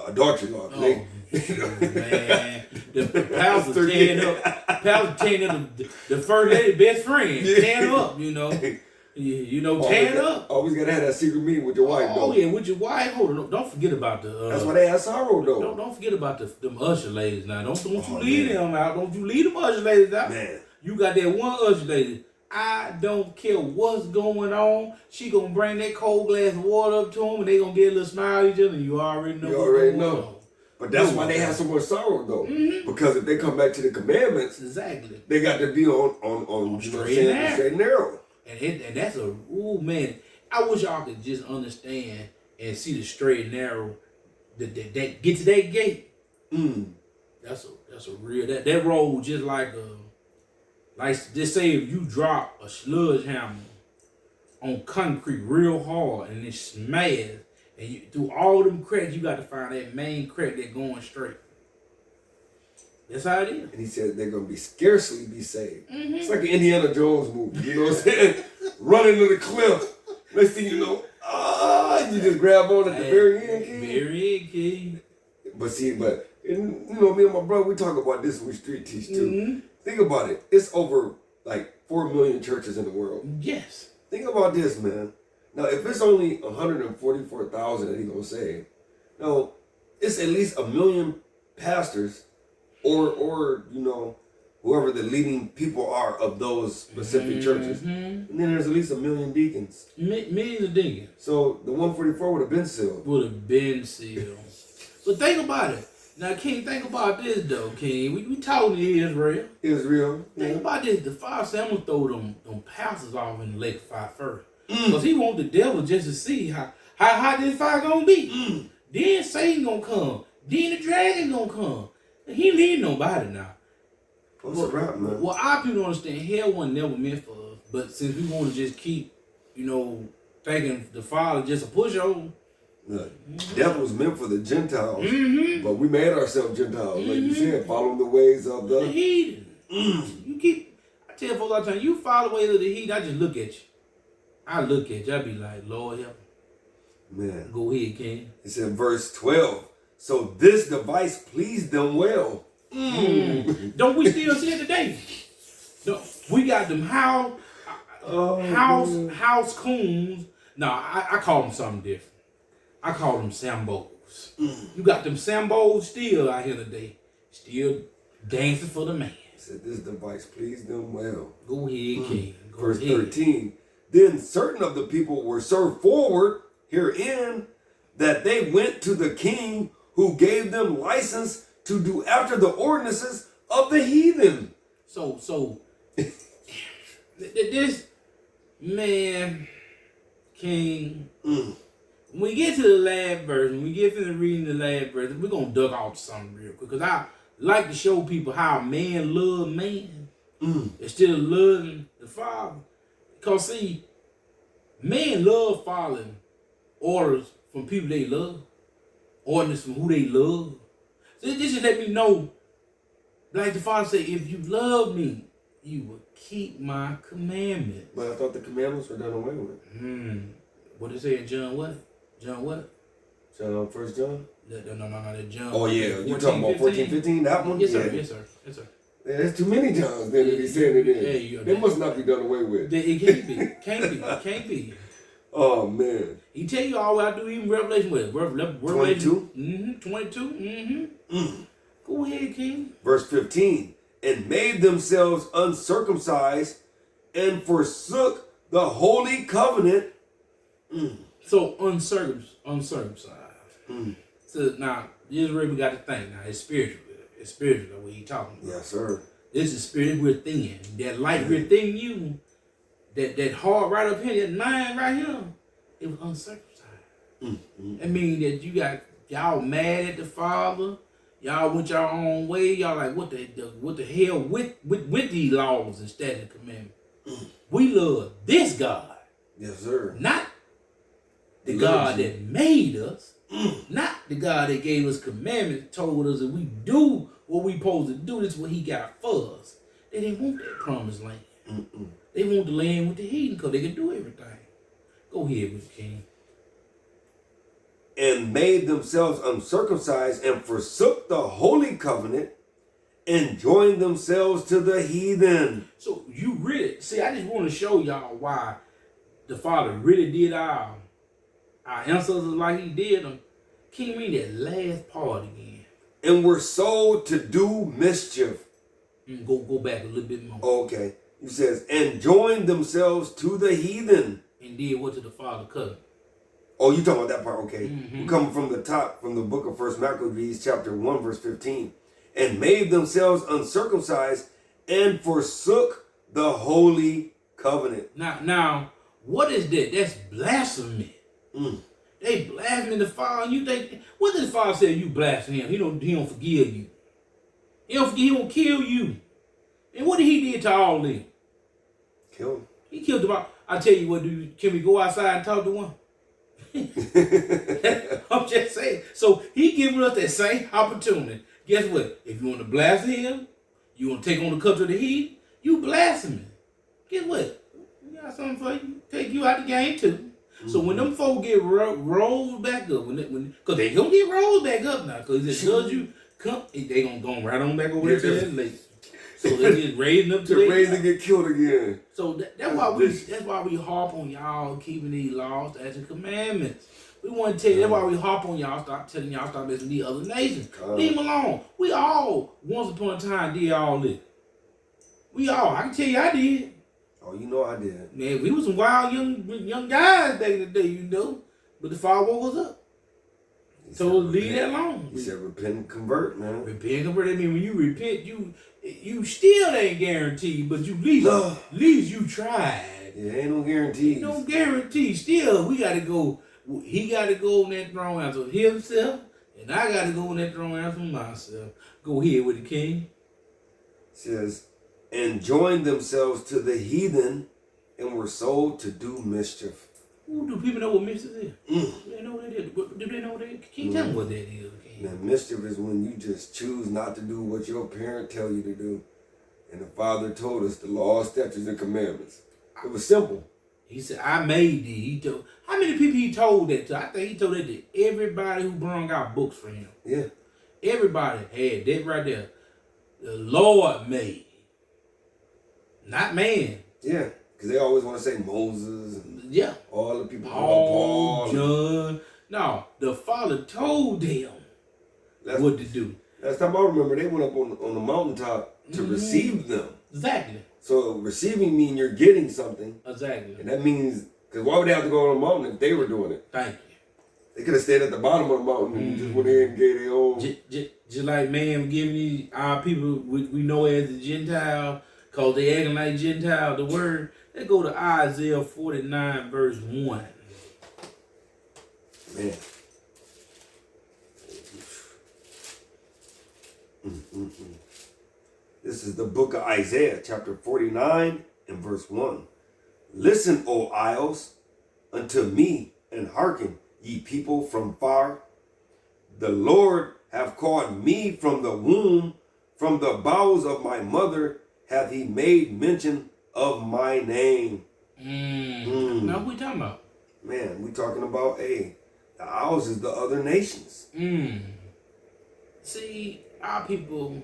adultery law. Oh, man. The pastor tearing up the first lady best friend. Tearing up, tearing up. Always gotta have that secret meeting with your wife, though. Oh yeah, with your wife. Hold on, don't forget about the. That's why they have sorrow, though. Don't forget about them usher ladies now. Don't you leave them out. Don't you leave them usher ladies out. Man. You got that one usher lady. I don't care what's going on. She gonna bring that cold glass of water up to them, and they gonna get a little smile at each other. And you already know. You already know. But that's why they have so much sorrow, though. Because if they come back to the commandments, exactly, they got to be on straight and narrow. And that's man. I wish y'all could just understand and see the straight and narrow. That get to that gate. That's a real that road just like just say if you drop a sludge hammer on concrete real hard and it smashes. And through all them cracks, you got to find that main crack that's going straight. That's how it is. And he said they're going to scarcely be saved. It's like an Indiana Jones movie, you know what I'm saying? Running to the cliff. Next thing you know, you just grab on at the very end, King. Very end, King. But me and my brother, we talk about this when we street teach too. Think about it. It's over like 4 million churches in the world. Yes. Think about this, man. Now, if it's only 144,000 that he's going to save, no, it's at least 1 million pastors or whoever the leading people are of those specific churches. And then there's at least 1 million deacons. Millions of deacons. So the 144 would have been sealed. But think about it. Now, King, think about this, though, King. We talking to Israel. Israel. Think about this. The Father said, I'm going to throw them pastors off in the lake of fire first. Because he want the devil just to see how hot this fire gonna be. Then Satan gonna come. Then the dragon gonna come. He ain't leaving nobody now. What's the rap, man? Well, our people don't understand hell wasn't never meant for us. But since we want to just keep, thinking the Father just a pushover. The devil was meant for the Gentiles, but we made ourselves Gentiles. Like you said, following the ways of the heathen. I tell folks all the time, you follow the ways of the heathen, I just look at you. I look at you, I be like, Lord help me. Man. Go ahead, King. It's in verse 12. So this device pleased them well. Don't we still see it today? We got them house coons. No, I call them something different. I call them Sambos. You got them Sambos still out here today. Still dancing for the man. Said this device pleased them well. Go ahead, King. Verse 13. Then certain of the people were served forward herein that they went to the king who gave them license to do after the ordinances of the heathen. So this man, King, when we get to the last verse, when we get finished reading the last verse, we're going to duck off to something real quick. Because I like to show people how man love man instead of loving the Father. Because, see, men love following orders from people they love, orders from who they love. So this just let me know, like the Father said, if you love me, you will keep my commandments. But I thought the commandments were done away with. What did it say in John what? John what? First John? No, the John. Oh yeah, you talking about 14, 15? That one? Yes, sir. Yeah. Yes, sir. Yes, sir. Yeah, there's too many Johns then that he said it in. Yeah, They must not be done away with. It can't be. Can't be. Oh man. He tell you all I do even Revelation with Revelation 22? 22. Go ahead, King. Verse 15. And made themselves uncircumcised and forsook the holy covenant. So uncircumcised. So now this is where we got to think. Now it's spiritual. It's spiritual what he talking about. Yes, sir. This is spirit within. That light within you. That heart right up here, that mind right here, it was uncircumcised. That means that you got y'all mad at the Father. Y'all went your own way. Y'all like what the hell with these laws and statute commandments. We love this God. Yes, sir. Not the God that made us. Not the God that gave us commandments, told us that we do what we supposed to do. This is what he got for us. They didn't want that promised land. They want the land with the heathen because they can do everything. Go ahead with the King. And made themselves uncircumcised and forsook the holy covenant and joined themselves to the heathen. So you really, see, I just want to show y'all why the Father really did our ancestors like he did them. Can you read that last part again? And were sold to do mischief. Go back a little bit more. Okay. He says, and joined themselves to the heathen. And did what to the Father covenant? Oh, you talking about that part? Okay. We're coming from the top, from the book of 1 Maccabees, chapter 1, verse 15. And made themselves uncircumcised and forsook the holy covenant. Now, what is that? That's blasphemy. They blaspheme the Father. You think, what did the Father say? You blaspheme him. He don't forgive you. He won't kill you. And what did he did to all them? Kill him. He killed them all. I tell you what, can we go outside and talk to one? I'm just saying. So he giving us that same opportunity. Guess what? If you want to blaspheme him, you want to take on the culture of the heat, you blaspheme. Guess what? We got something for you. Take you out the game too. So when them folks get rolled back up, because they gonna get rolled back up now, because as soon as you come, they gonna go right on back over there to late. So they just raising up to raise and get killed again. So that's why we harp on y'all keeping these laws, statutes, and commandments. We want to tell you, that's why we harp on y'all, stop telling y'all, stop messing with these other nations. Leave them alone. We all, once upon a time, did all this. We all, I can tell you I did. Oh, you know I did. Man, we was some wild young guys back in the day, you know. But the Father woke us up. So leave that alone. He said repent and convert, man. Repent and convert. I mean, when you repent, you still ain't guaranteed, but you at least you tried. Yeah, ain't no guarantees. No guarantee. Still, we gotta go. He gotta go on that throne after himself, and I gotta go on that throne after myself. Go ahead with the King. It says, and joined themselves to the heathen and were sold to do mischief. Ooh, do people know what mischief is? Do they know what that is? Do they know what that is? Can you tell me what that is? Man, mischief is when you just choose not to do what your parent tell you to do. And the Father told us the law, statutes, and commandments. It was simple. He said, I made thee. He told, how many people he told that to? I think he told that to everybody who brought out books for him. Yeah. Everybody had that right there. The Lord made. Not man. Yeah. Because they always want to say Moses and all the people. Paul, John. No, the Father told them what to do. Last time I remember, they went up on the mountaintop to receive them. Exactly. So receiving means you're getting something. Exactly. And that means, because why would they have to go on the mountain if they were doing it? Thank you. They could have stayed at the bottom of the mountain and just went ahead and gave their own. Just like man giving these our people we know as the Gentiles, because they acting like Gentile, the word. Let's go to Isaiah 49 verse 1. Man. This is the book of Isaiah, chapter 49 and verse 1. Listen, O isles, unto me, and hearken, ye people from far. The Lord hath called me from the womb, from the bowels of my mother hath he made mention of my name. Now what we talking about? Man, we talking about The ours is the other nations. See, our people,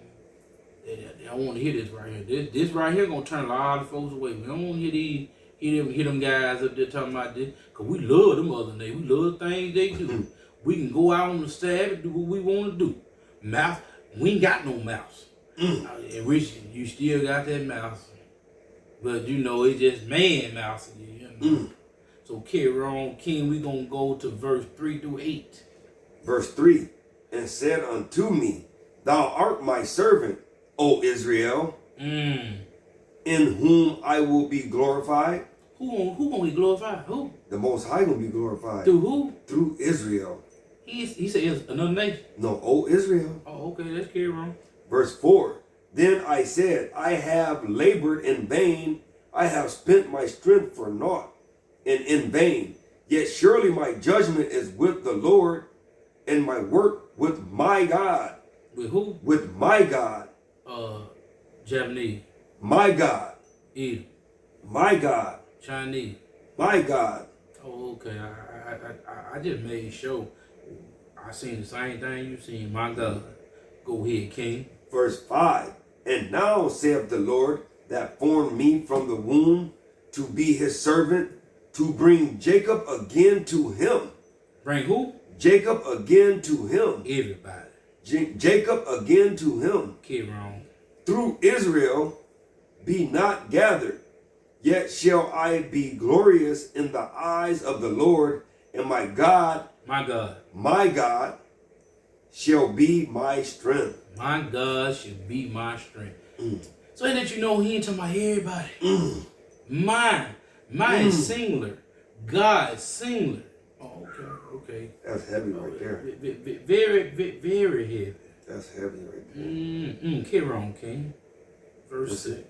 they don't want to hear this right here. This right here gonna turn a lot of folks away. We don't want to hear them guys up there talking about this, cause we love them other nations. We love things they do. We can go out on the Sabbath and do what we want to do. Mouth, we ain't got no mouth. And Rich, you still got that mouth, but you know it's just man mouth. You know? So carry on, King. We gonna go to verse 3 through 8. Verse 3, and said unto me, Thou art my servant, O Israel, in whom I will be glorified. Who gonna be glorified? Who? The Most High will be glorified. Through who? Through Israel. He said it's another nation. No, O Israel. Oh, okay, let's carry on. Verse 4, Then I said, I have labored in vain. I have spent my strength for naught and in vain. Yet surely my judgment is with the Lord, and my work with my God. With who? With my God. Japanese. My God. Edom. My God. Chinese. My God. Oh, okay. I just made sure. I seen the same thing you seen. My God. Go ahead, King. Verse 5, And now saith the Lord that formed me from the womb to be his servant, to bring Jacob again to him. Bring who? Jacob again to him. Everybody. Jacob again to him. Kid wrong. Through Israel be not gathered, yet shall I be glorious in the eyes of the Lord, and my God, my God shall be my strength. My God shall be my strength. So that you know he ain't talking about everybody. Mine is singular. God is singular. Oh, okay. That's heavy right there. Very heavy. That's heavy right there. Carry on, King. Verse 6.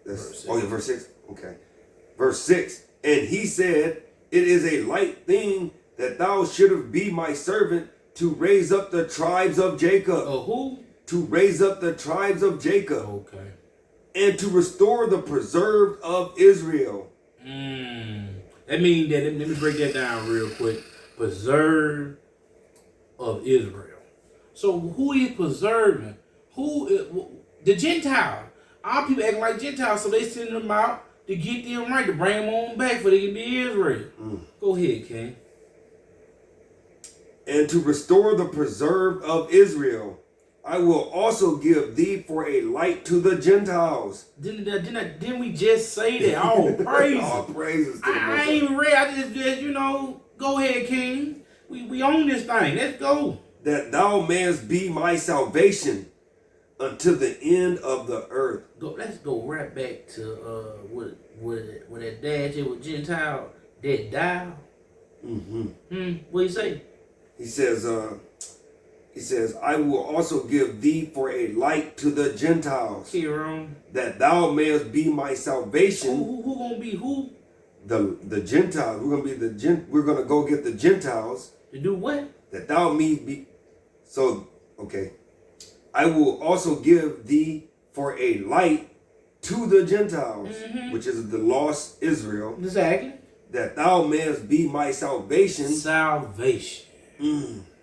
Verse 6. Oh, yeah, verse 6. Okay. Verse 6. And he said, It is a light thing that thou shouldest be my servant to raise up the tribes of Jacob. Who? To raise up the tribes of Jacob. Okay. And to restore the preserved of Israel. That means that, let me break that down real quick. Preserve of Israel. So who is preserving? The Gentiles. Our people acting like Gentiles, so they send them out to get them right, to bring them on back for they can be Israel. Go ahead, King. And to restore the preserved of Israel, I will also give thee for a light to the Gentiles. Didn't we just say that? All praises. All praises to I ain't even read. I just go ahead, King. We own this thing. Let's go. That thou mayest be my salvation unto the end of the earth. Let's go right back to what that dash it with Gentile that dial. What you say? He says, I will also give thee for a light to the Gentiles. Here on. That thou mayest be my salvation. Who gonna be who? The Gentiles. We're gonna go get the Gentiles. To do what? That thou may be. So, okay. I will also give thee for a light to the Gentiles, which is the lost Israel. Exactly. That thou mayest be my salvation. Salvation.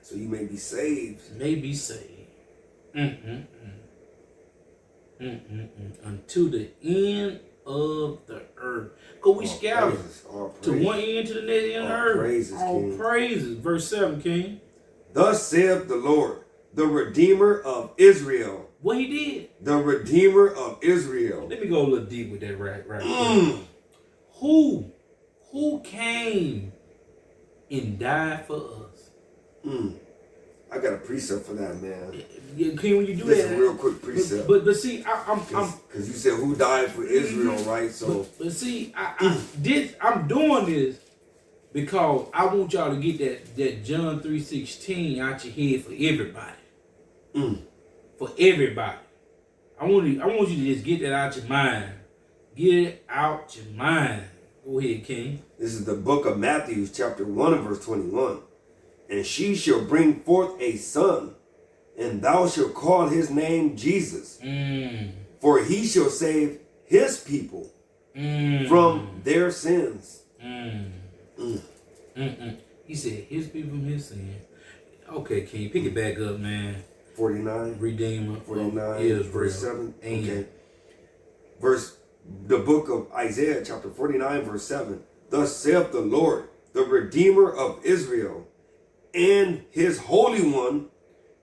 So you may be saved. Unto the end of the earth. Go we scout to one end to the next end of the earth. All praises. Verse 7, King. Thus saith the Lord, the Redeemer of Israel. What he did? The Redeemer of Israel. Let me go a little deep with that right. Who came and died for us? I got a precept for that, man. Yeah, King, when you do this that, is a real quick precept. But see, I'm because you said who died for Israel, right? So, but see, I'm doing this because I want y'all to get that John 3:16 out your head for everybody. For everybody, I want you to just get that out your mind. Get it out your mind. Go ahead, King. This is the book of Matthew, chapter 1 and verse 21. And she shall bring forth a son, and thou shalt call his name Jesus. For he shall save his people from their sins. He said, his people from his sin. Okay, King, pick it back up, man. 49. Redeemer 49. Israel. Verse 7. Amen. Okay. The book of Isaiah, chapter 49, verse 7. Thus saith the Lord, the Redeemer of Israel, and his Holy One,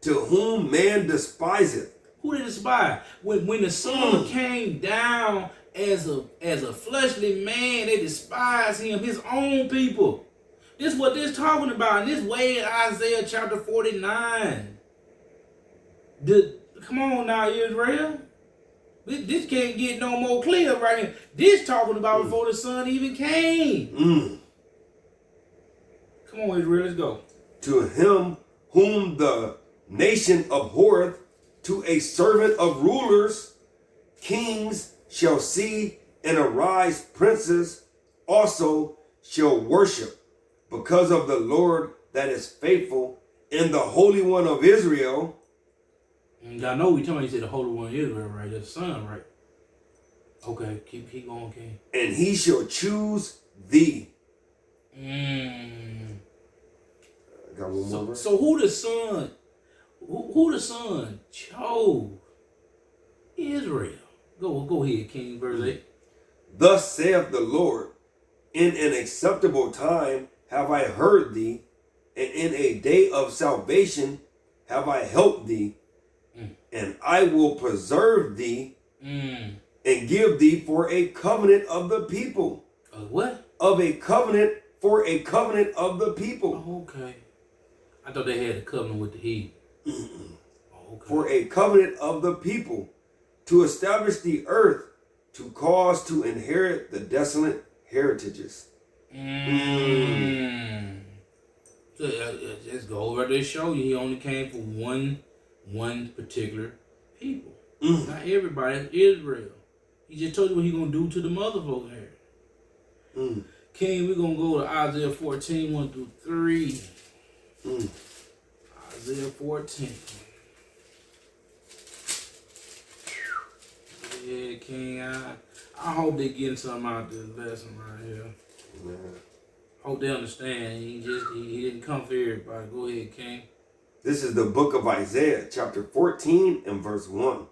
to whom man despiseth. Who they despise? When the Son came down as a fleshly man, they despise him, his own people. This is what this talking about. And this way in Isaiah chapter 49. Come on now, Israel. This can't get no more clear right here. This talking about before the Son even came. Come on, Israel, let's go. To him whom the nation abhorreth, to a servant of rulers, kings shall see, and arise princes also shall worship, because of the Lord that is faithful, and the Holy One of Israel. I know we talking about, you said the Holy One of Israel, right? That's the Son, right? Okay, keep going, King. And he shall choose thee. Got one more verse? So who the Son? Who the Son chose? Israel. Go ahead, King, verse 8. Thus saith the Lord, in an acceptable time have I heard thee, and in a day of salvation have I helped thee, and I will preserve thee, and give thee for a covenant of the people. What? For a covenant of the people. Oh, okay. I thought they had a covenant with the heathen. Okay. For a covenant of the people, to establish the earth, to cause to inherit the desolate heritages. So, let's go over there to show you he only came for one particular people. Not everybody. That's Israel. He just told you what he gonna do to the mother folks here. King, we're gonna go to Isaiah 14, 1 through 3. Isaiah 14. Yeah, King, I hope they getting something out of this lesson right here. Yeah. Hope they understand. He didn't come for everybody. Go ahead, King. This is the book of Isaiah, chapter 14 and verse 1.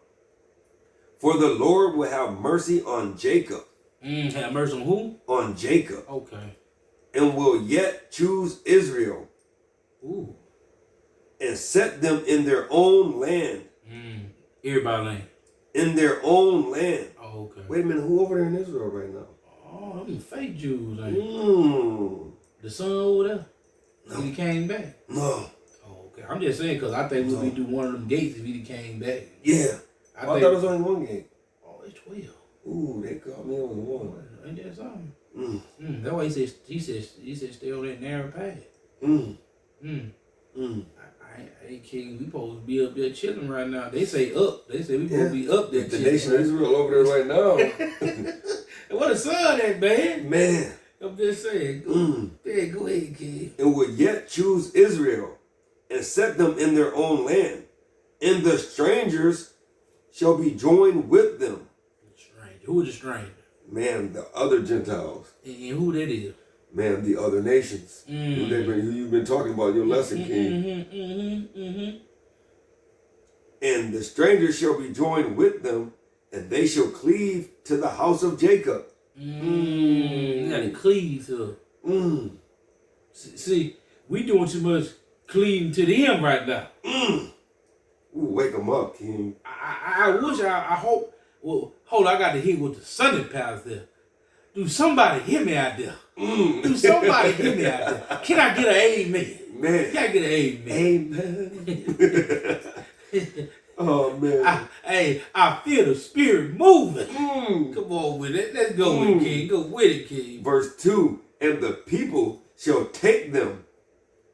For the Lord will have mercy on Jacob. Have mercy on who? On Jacob. Okay. And will yet choose Israel. Ooh. And set them in their own land. Everybody land. In their own land. Oh, okay. Wait a minute, who over there in Israel right now? Oh, them fake Jews, ain't they? The son over there? No. He came back? No. Oh, okay. I'm just saying, because I think we'll be through one of them gates if he came back. Yeah. I thought it was only one gate. Oh, it's 12. Ooh, they called me on one. Ain't that something? That's why he said stay on that narrow path. Hey, King, we supposed to be up there chilling right now. They say up. They say we supposed to be up there The chilling. nation of Israel over there right now. What a son that, man. Man. I'm just saying. Go ahead, King. And will yet choose Israel, and set them in their own land. And the strangers shall be joined with them. Stranger. Who is the stranger? Man, the other Gentiles. And who that is? Man, the other nations. Who you've been talking about in your lesson, King. And the strangers shall be joined with them, and they shall cleave to the house of Jacob. You gotta cleave to. See, we doing too much cleaving to them right now. Ooh, wake them up, King. I wish, I hope. Well, hold on, I got to hear what the Sunday pals there. Do somebody hear me out there? Do somebody hear me out there? Can I get an amen? Man. Can I get an amen? Amen. Oh, man. I feel the spirit moving. Come on with it. Let's go with it, King. Go with it, King. Verse 2, and the people shall take them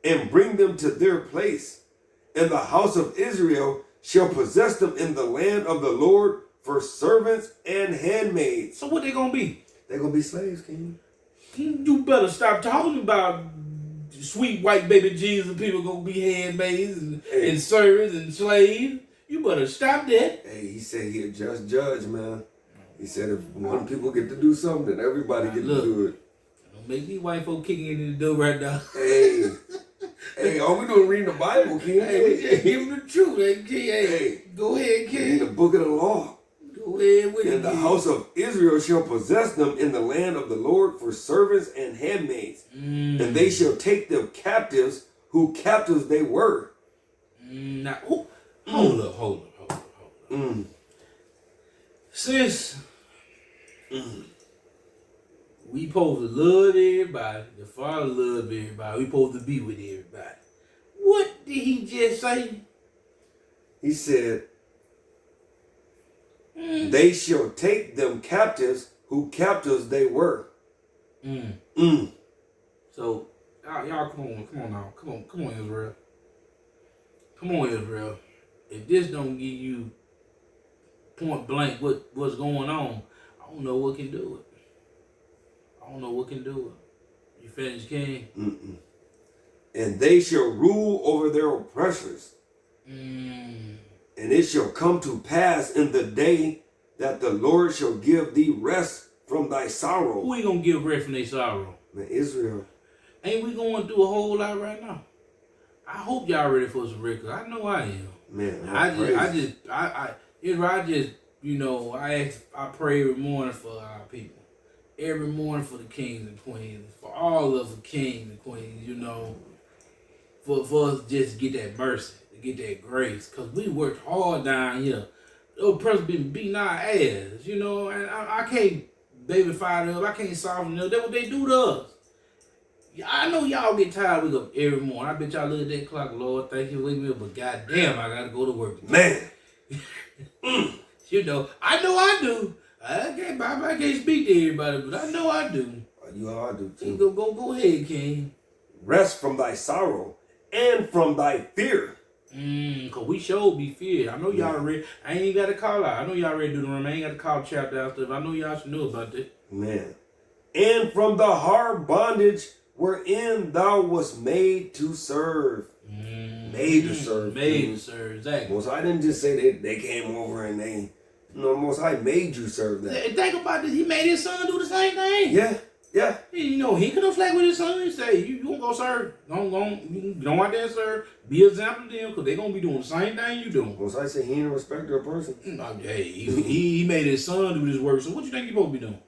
and bring them to their place, and the house of Israel shall possess them in the land of the Lord for servants and handmaids. So what they gonna be? They're gonna be slaves, King. You better stop talking about sweet white baby Jesus. People gonna be handmaids and servants and slaves. You better stop that. Hey, he said he a just judge, man. He said if one people get to do something, then everybody get to do it. make these white folk kicking in the door right now. Hey, all we doing reading the Bible, King. Hey, we just give them the truth. Hey, King, hey, go ahead, In the King. book of the law. Go ahead with it. And the King. house of Israel shall possess them in the land of the Lord for servants and handmaids. And they shall take them captives, who captives they were. Now, hold up. Since we supposed to love everybody, the Father loved everybody, we supposed to be with everybody. What did he just say? He said, they shall take them captives, who captives they were. So, y'all come on now. Come on, Israel. Come on, Israel. If this don't give you point blank what's going on, I don't know what can do it. You finished, King? And they shall rule over their oppressors. And it shall come to pass in the day that the Lord shall give thee rest from thy sorrow. Who we gonna give rest from their sorrow? Man, Israel. Ain't we going through a whole lot right now? I hope y'all ready for some records. I know I am. Man, I just, I pray every morning for our people. Every morning for the kings and queens, for all of the kings and queens, for us just to get that mercy, to get that grace. Because we worked hard down here. The oppressors been beating our ass, and I can't baby fire them up. I can't soften them. That's what they do to us. I know y'all get tired of up every morning. I bet y'all look at that clock, Lord, thank you for waking me up, but goddamn, I gotta go to work today. Man. I know I do. I can't speak to everybody, but I know I do. You all do too. Go ahead, King. Rest from thy sorrow and from thy fear. Cause we sure be feared. I know y'all ready. I ain't even got to call out. I know y'all ready to do the room. I ain't got to call chapter out stuff. I know y'all should know about that. Man. And from the hard bondage wherein thou wast made to serve. Made to serve. Made to serve, exactly. Most High didn't just say they came over and they, Most High made you serve that. Think about this. He made his son do the same thing. Yeah. He could have slack with his son and say, you gonna go serve. Go out there and serve. Be an example to them, because they gonna be doing the same thing you doing. Most High said he ain't a respecter of person. Hey, he made his son do this work, so what you think you supposed to be doing?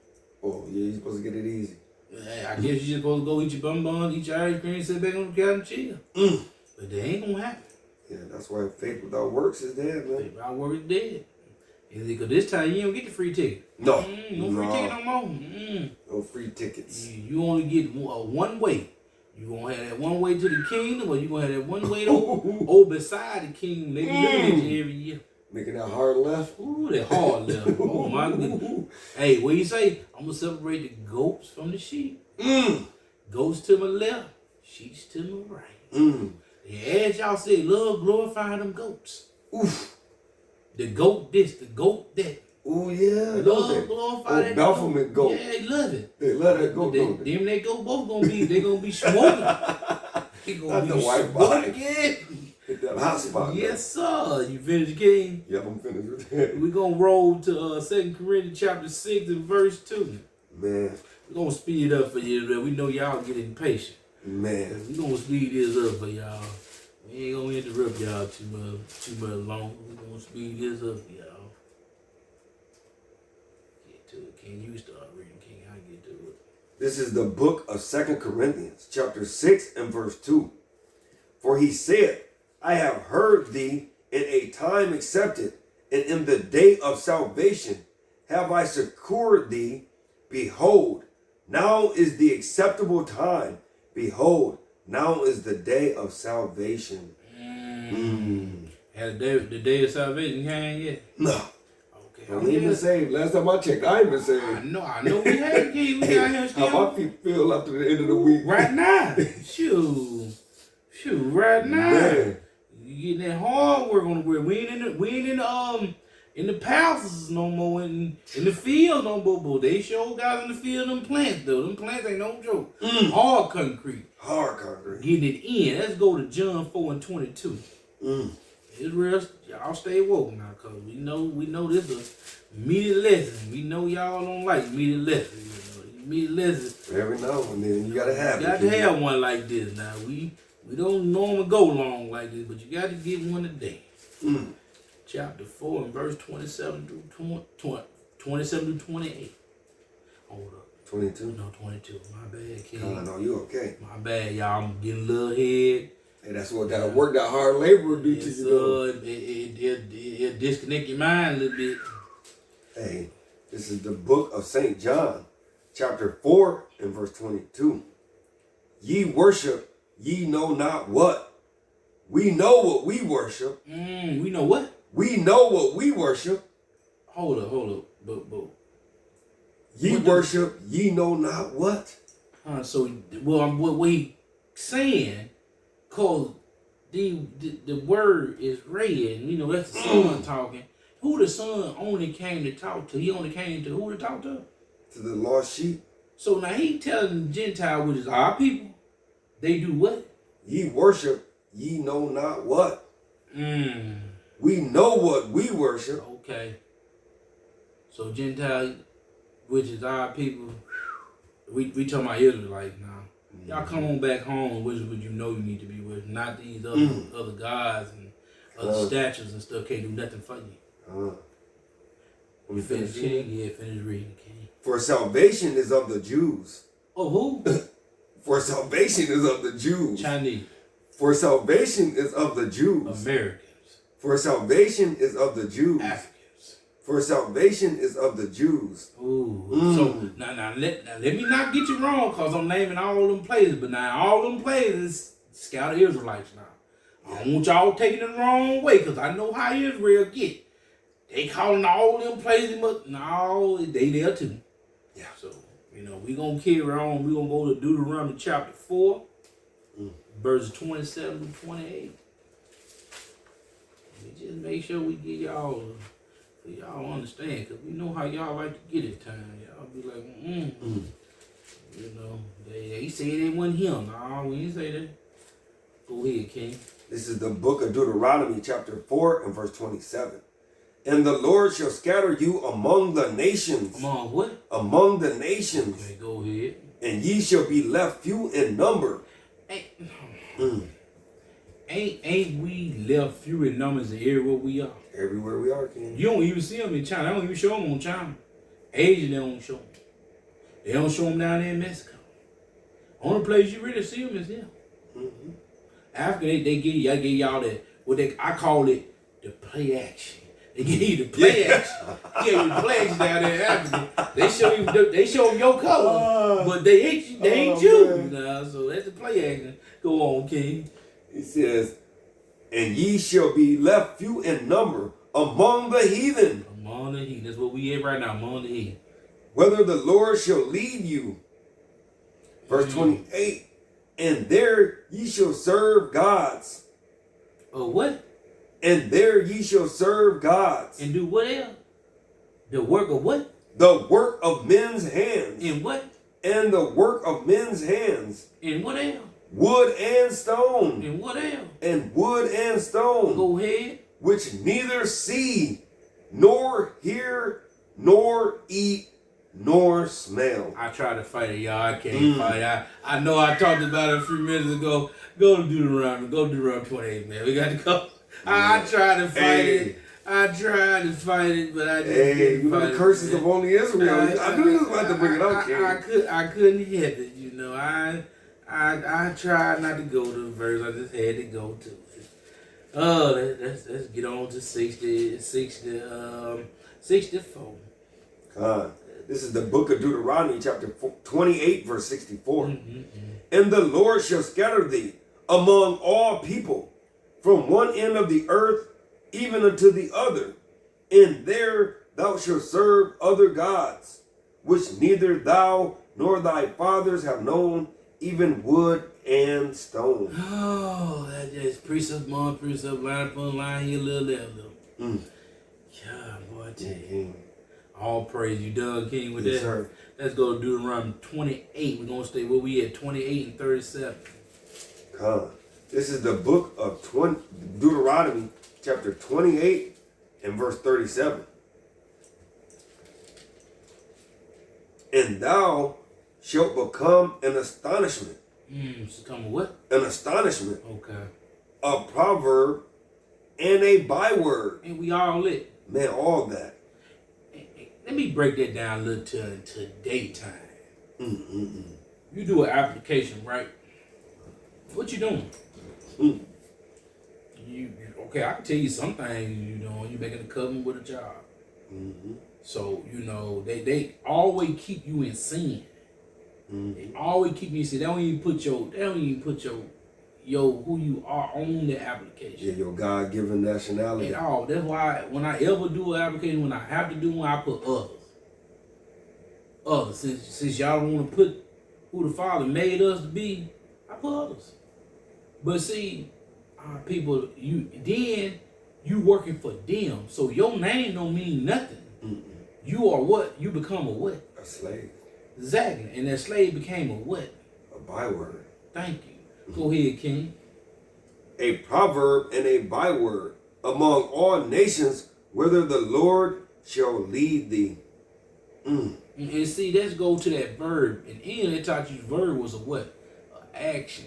Oh, yeah, you're supposed to get it easy. Hey, I guess you just supposed to go eat your bun, eat your ice cream, sit back on the couch and chill. But that ain't gonna happen. Yeah, that's why faith without works is dead, man. Faith without works is dead. Because this time you don't get the free ticket. No. No free ticket no more. No free tickets. You only get one way. You gonna have that one way to the kingdom, or you gonna have that one way to beside the kingdom. They be looking at you every year. Making that hard left. Ooh, that hard left. Oh my goodness. Hey, what you say? I'm gonna separate the goats from the sheep. Goats to my left, sheep to my right. And as y'all say, love glorify them goats. Oof. The goat this, the goat that. Oh yeah. Love glorify that Baphomet goat. Yeah, they love it. They love that goat. Them they go both gonna be smoking. They gonna be smoking. Hit that hot spot. Yes, sir. You finished, King? Yep, I'm finished with that. We're gonna roll to 2 Corinthians chapter 6 and verse 2. Man. We're gonna speed it up for you. We know y'all get impatient. Man. We're gonna speed this up for y'all. We ain't gonna interrupt y'all too much long. We're gonna speed this up for y'all. Get to it. King, you start reading, King. I get to it. This is the book of 2 Corinthians, chapter 6 and verse 2. For he said, I have heard thee in a time accepted, and in the day of salvation have I succored thee. Behold, now is the acceptable time. Behold, now is the day of salvation. Has the day of salvation came yet? No. Okay. I ain't been saved. Last time I checked, I ain't been saved. I know we had King. We got him still. How my feet feel after the end of the week. Right now. Shoot, right now. Man. You getting that hard work on the grid. We ain't in the palaces no more, in the field no more. But they show guys in the field them plants though. Them plants ain't no joke. Hard concrete. Hard concrete. Getting it in. Let's go to John 4 and 22. Israel, y'all stay woke now, cause we know this is a meaty lesson. We know y'all don't like meaty lessons. Me listen. Every now and then you gotta have Got it. to have one like this now. We don't normally go long like this, but you got to get one today. Chapter 4 and verse 27 through 27 to 28. Hold up. 22. No, 22. My bad, King. No, you okay? My bad, y'all. I'm getting a little head. Hey, that's what that work, that hard labor will do to It's, you. Though. It disconnect your mind a little bit. Hey, this is the book of St. John, chapter 4 and verse 22. Ye worship, ye know not what. We know what we worship. We know what? We know what we worship. Hold up. But Ye what worship, ye know not what. so what we saying, cause the word is red, you know that's the son talking. Who the son only came to talk to? He only came to who to talk to? To the lost sheep. So now he telling the Gentile, which is our people, they do what? Ye worship, ye know not what. We know what we worship. Okay. So Gentile, which is our people, we talking about Israelites now. Y'all come on back home and which would you know you need to be with, not these other gods and other statues and stuff can't do nothing for you. Let me finish King? reading. Yeah, finish reading, King. For salvation is of the Jews. Oh, who? For salvation is of the Jews. Chinese. For salvation is of the Jews. Americans. For salvation is of the Jews. Africans. For salvation is of the Jews. Ooh. So now let me not get you wrong, because I'm naming all them places, but now all them places scout Israelites now. I don't want y'all taking it the wrong way, because I know how Israel get. They calling all them places, but no, they there too. Yeah. So, we gonna carry on. We gonna go to Deuteronomy chapter 4, verses 27 to 28. We just make sure we get y'all, so y'all understand, because we know how y'all like to get it time. Y'all be like, they say they wasn't him. No, we didn't say that. Go ahead, King. This is the book of Deuteronomy, chapter 4 and verse 27. And the Lord shall scatter you among the nations. Among what? Among the nations. Okay, go ahead. And ye shall be left few in number. Ain't we left few in numbers in everywhere we are? Everywhere we are, King. You don't even see them in China. They don't even show them on China. Asia, they don't show them. They don't show them down there in Mexico. Only place you really see them is here. Africa, they give y'all that, I call it the play action. They give you the play action. Yeah, the play action down there in Africa. They show you your color, but they ain't you. So that's the play action. Go on, King. He says, and ye shall be left few in number among the heathen. Among the heathen. That's what we at right now, among the heathen. Whether the Lord shall lead you. Verse 28. And there ye shall serve gods. What? And there ye shall serve gods. And do what else? The work of what? The work of men's hands. And what? And the work of men's hands. And what else? Wood and stone. And what else? And wood and stone. Go ahead. Which neither see, nor hear, nor eat, nor smell. I try to fight it, y'all. I can't fight. I know I talked about it a few minutes ago. Go to Deuteronomy. Go to Deuteronomy 28, man. We got to go. I tried to fight it. I tried to fight it, but I just you know fight the curses it, of only Israel. I knew you was about to bring it up, King. I couldn't help it, I tried not to go to the verse. I just had to go to it. Oh, let's get on to 64. This is the book of Deuteronomy, chapter 28, verse 64. And the Lord shall scatter thee among all people, from one end of the earth even unto the other. And there thou shalt serve other gods, which neither thou nor thy fathers have known, even wood and stone. Oh, that just precept upon precept, line upon line, here, little. God, boy, I tell you. All praise. You done, King, with that? Sir. Let's go to Deuteronomy 28. We're going to stay where we at, 28 and 37. This is the book of Deuteronomy, chapter 28 and verse 37. And thou shall become an astonishment. It's coming what? An astonishment. Okay. A proverb and a byword. And we all lit. Man, all that. Let me break that down a little to daytime. Mm-mm-mm. You do an application, right? What you doing? You okay? I can tell you some things you doing. You making a covenant with a job. Mm-hmm. So they always keep you in sin. Mm-hmm. They always keep you in sin. They don't even put your who you are on the application. Yeah, your God-given nationality. At all. That's why when I ever do an application, when I have to do one, I put others. Others. Since y'all don't want to put who the Father made us to be, I put others. But see, people, you working for them, so your name don't mean nothing. Mm-mm. You are what? You become a what? A slave. Exactly. And that slave became a what? A byword. Thank you. Go ahead, King. A proverb and a byword among all nations, whither the Lord shall lead thee. And see, let's go to that verb. And Ian, they taught you the verb was a what? An action.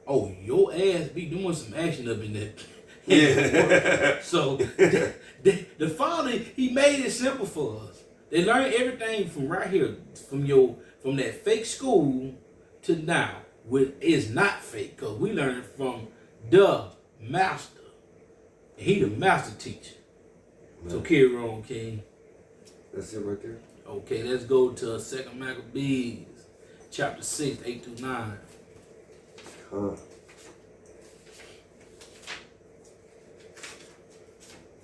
Oh, your ass be doing some action up in there. Yeah. So the Father, He made it simple for us. They learned everything from right here, from that fake school to now. It's not fake, because we learned it from the master. He the master teacher. Man. So carry on, King. That's it right there. Okay, let's go to 2 Maccabees, chapter 6, 8 through 9. Huh.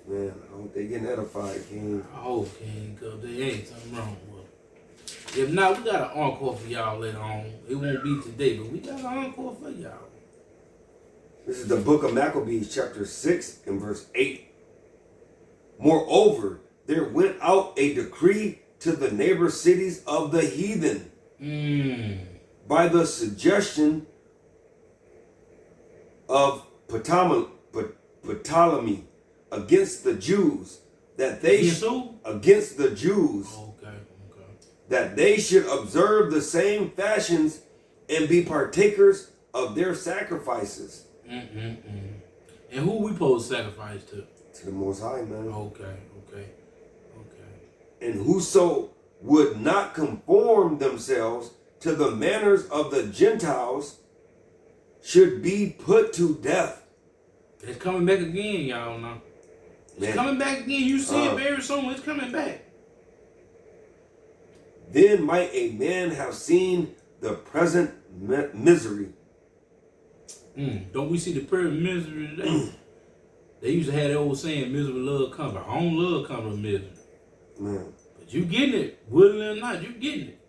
Man, I hope they getting edified, King. I hope, King, because there ain't something wrong with it. If not, we got an encore for y'all later on. It won't be today, but we got an encore for y'all. This is the book of Maccabees, chapter 6 and verse 8. Moreover, there went out a decree to the neighbor cities of the heathen by the suggestion of Ptolemy against the Jews, that they against the Jews, that they should observe the same fashions and be partakers of their sacrifices. And who we supposed to sacrifice to? To the Most High, man. Okay. And whoso would not conform themselves to the manners of the Gentiles should be put to death. It's coming back again, y'all know. It's coming back again. You see it very soon. It's coming back. Then might a man have seen the present misery. Don't we see the present misery today? They used to have that old saying, misery love comfort. I don't love comfort misery. Man. But you getting it, willingly or not, you getting it.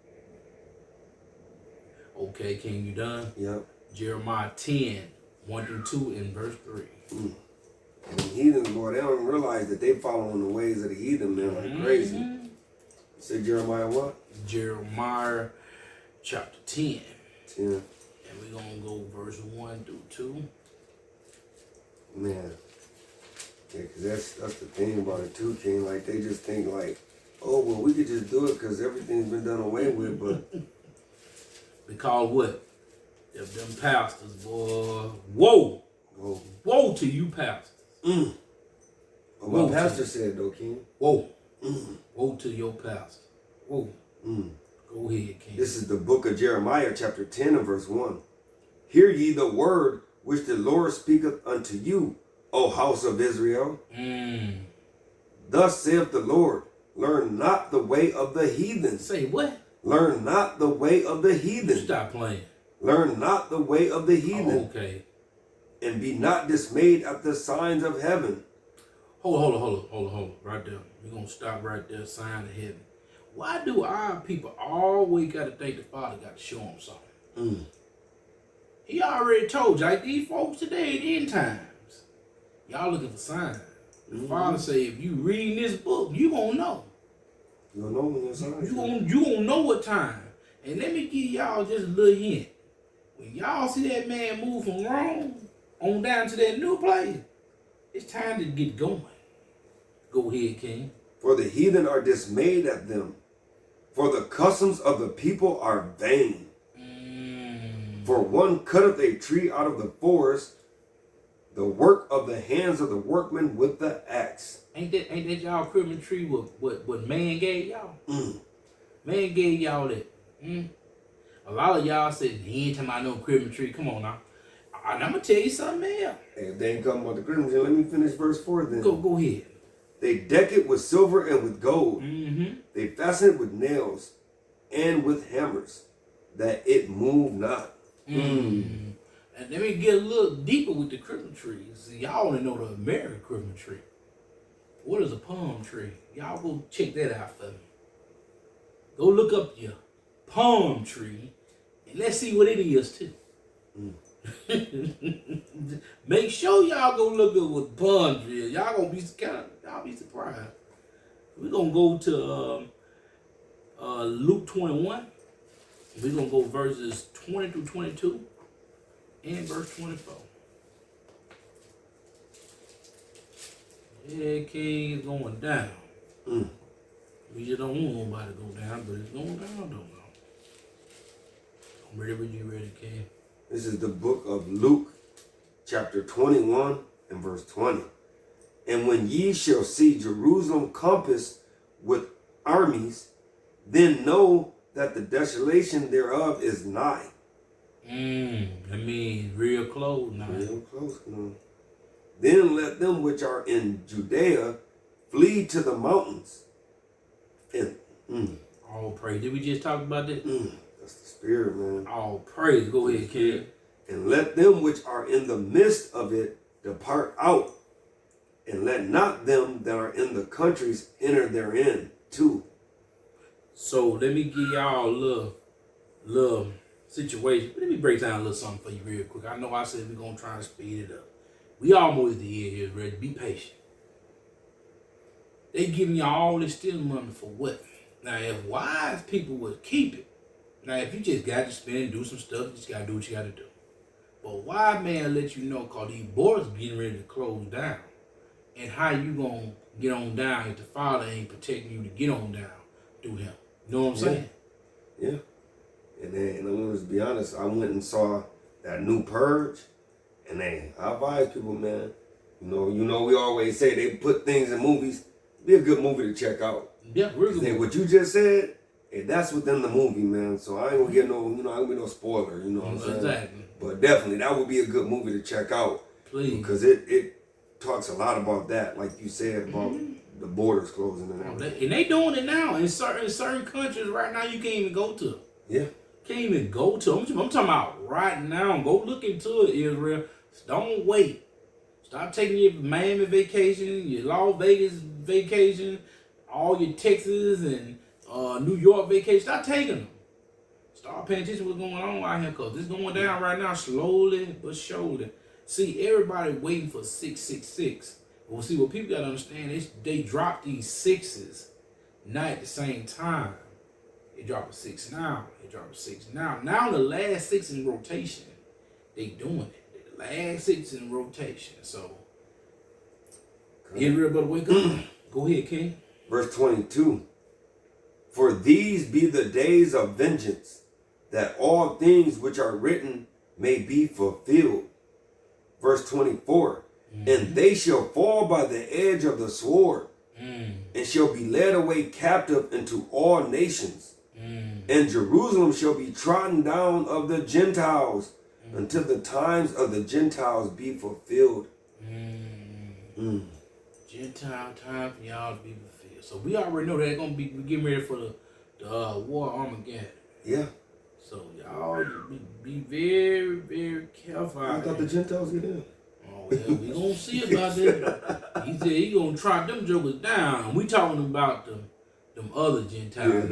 Okay, King, you done? Yep. Jeremiah 10, 1 through 2 and verse 3. And the heathens, boy, they don't even realize that they following the ways of the heathen, man, like crazy. You say Jeremiah what? Jeremiah chapter 10. 10. And we're going to go verse 1 through 2. Man. Yeah, because that's the thing about it too, King. Like, they just think like, oh, well, we could just do it because everything's been done away with, but... Because what? If them pastors, boy, whoa. Woe to you pastors. Well, my pastor said, though, King. Whoa. Woe to your pastor. Whoa. Go ahead, King. This is the book of Jeremiah, chapter 10 and verse 1. Hear ye the word which the Lord speaketh unto you, O house of Israel. Thus saith the Lord, learn not the way of the heathen. Say what? Learn not the way of the heathen. Stop playing. Learn not the way of the heathen. Okay. And be not dismayed at the signs of heaven. Hold on. Right there. We're going to stop right there. Sign of heaven. Why do our people always got to think the Father got to show them something? He already told you, like these folks today in end times, y'all looking for signs. The Father say, if you read this book, you going to know. You don't know when your signs. You gonna know what time. And let me give y'all just a little hint. When y'all see that man move from Rome on down to that new place, it's time to get going. Go ahead, King. For the heathen are dismayed at them, For the customs of the people are vain. For one cutteth a tree out of the forest, the work of the hands of the workman with the axe. Ain't that y'all Christmas tree what man gave y'all? Man gave y'all that. A lot of y'all said, he ain't talking about no Christmas tree. Come on now. I'm going to tell you something else. Hey, if they ain't talking about the Christmas tree, let me finish verse 4 then. Go ahead. They deck it with silver and with gold. They fasten it with nails and with hammers, that it move not. And let me get a little deeper with the Christmas tree. See, y'all only know the American Christmas tree. What is a palm tree? Y'all go check that out for me. Go look up your palm tree and let's see what it is too. Make sure y'all go look at what palm tree is. Y'all gonna be y'all be surprised. We're gonna go to Luke 21. We're gonna go verses 20 through 22 and verse 24. Yeah, King is going down. We just don't want nobody to go down, but it's going down though. I'm ready when you ready, King. This is the book of Luke, chapter 21 and verse 20. And when ye shall see Jerusalem compassed with armies, then know that the desolation thereof is nigh. I mean, real close now. Real close now. Then let them which are in Judea flee to the mountains. And all praise. Did we just talk about that? that's the spirit, man. All praise. Go ahead, King. And let them which are in the midst of it depart out, and let not them that are in the countries enter therein too. So let me give y'all a little situation. Let me break down a little something for you real quick. I know I said we're gonna try to speed it up. We almost there here, ready. Be patient. They giving y'all all this stealing money for what? Now, if wise people would keep it, now if you just got to spend and do some stuff, you just gotta do what you gotta do. But why man let you know, cause these borders getting ready to close down, and how you gonna get on down if the Father ain't protecting you to get on down through Him? You know what I'm saying? Yeah. And I'm gonna just be honest. I went and saw that new Purge, and I advise people, man. You know, we always say they put things in movies. Be a good movie to check out. Yeah, real good. What you just said, that's within the movie, man. So I ain't gonna get no, I ain't gonna get no spoiler. You know what I'm saying? Exactly. But definitely, that would be a good movie to check out. Please. Because it talks a lot about that, like you said, about the borders closing and everything. And they doing it now in certain countries right now. You can't even go to. Yeah. Can't even go to. I'm talking about right now. Go look into it, Israel. Don't wait. Stop taking your Miami vacation, your Las Vegas vacation, all your Texas and New York vacation. Stop taking them. Start paying attention to what's going on out here, because it's going down right now slowly but surely. See, everybody waiting for 666. Well, see, what people got to understand is they drop these sixes not at the same time. They drop a 6 now. They drop a 6 now. Now the last 6 in rotation, they doing it. The last 6 in rotation. So, Israel better wake up. Go ahead, King. Verse 22. For these be the days of vengeance, that all things which are written may be fulfilled. Verse 24. And they shall fall by the edge of the sword, and shall be led away captive into all nations. And Jerusalem shall be trodden down of the Gentiles, until the times of the Gentiles be fulfilled. Gentile time for y'all to be fulfilled. So we already know that we're getting ready for the war Armageddon. Yeah. So y'all be very, very careful. I thought the Gentiles get in. Oh, well, we gonna see about that. He said he gonna trot them jokers down. We talking about them other Gentiles. Yeah,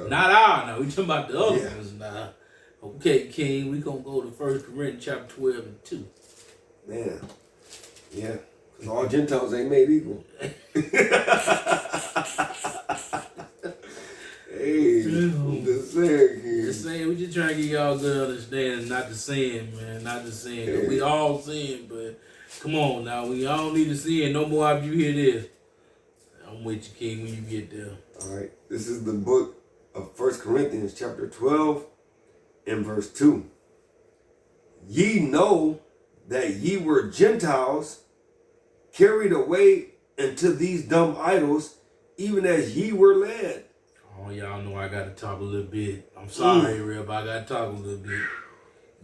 not our now. We talking about the other Yeah. ones now. Okay, King, we gonna go to 1 Corinthians chapter 12 and 2. Man. Yeah. Because all Gentiles ain't made equal. Hey, I'm just saying, kid. Just saying, we just trying to get y'all good understanding, not the sin, man, not the sin. 'Cause we all sin, but come on now, we all need to sin no more after you hear this. I'm with you, King, when you get there. All right. This is the book of 1 Corinthians chapter 12 and verse 2. Ye know that ye were Gentiles, carried away into these dumb idols, even as ye were led. Oh, y'all know I got to talk a little bit. I'm sorry, Reb, I got to talk a little bit.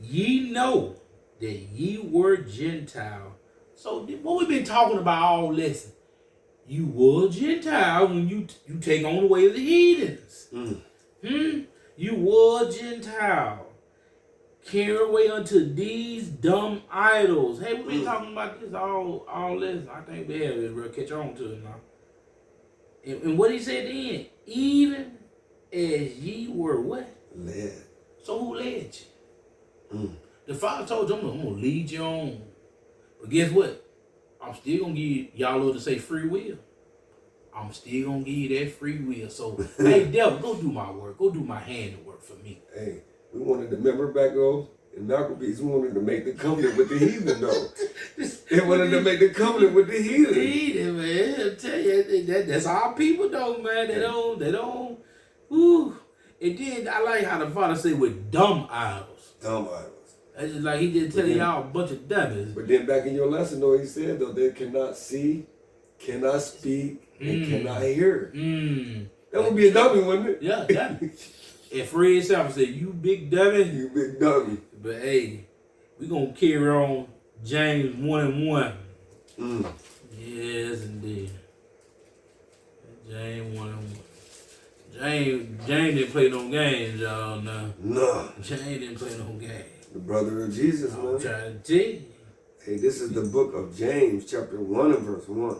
Ye know that ye were Gentile. So what we been talking about all this? You were Gentile when you take on the way of the heathens. You were Gentile. Carry away unto these dumb idols. Hey, we've been talking about this all this. I think we have it. We'll catch on to it now. And what he said then, even as ye were what? Led. So who led you? The Father told you, I'm going to lead you on. But guess what? I'm still going to give y'all to say free will. I'm still going to give you that free will. So, hey, devil, go do my work. Go do my hand work for me. Hey, we wanted to remember back though, in Malcolm X, we wanted to make the covenant with the heathen though. They wanted to make the covenant with the heathen. The heathen, man. I'll tell you, that's our people though, man. They don't, woo. And then I like how the Father said with dumb idols. Dumb idols. That's just like he just telling y'all a bunch of dummies. But then back in your lesson though, he said though, they cannot see, cannot speak, and cannot hear. That would be a dummy, wouldn't it? Yeah, dummy. And Fred Sanford said, you big dummy. You big dummy. But hey, we gonna carry on James 1:1. Yes, indeed. James 1:1. James didn't play no games, y'all. No. James didn't play no games. The brother of Jesus, I'm man. trying to tell you. Hey, this is the book of James, chapter 1 and verse 1.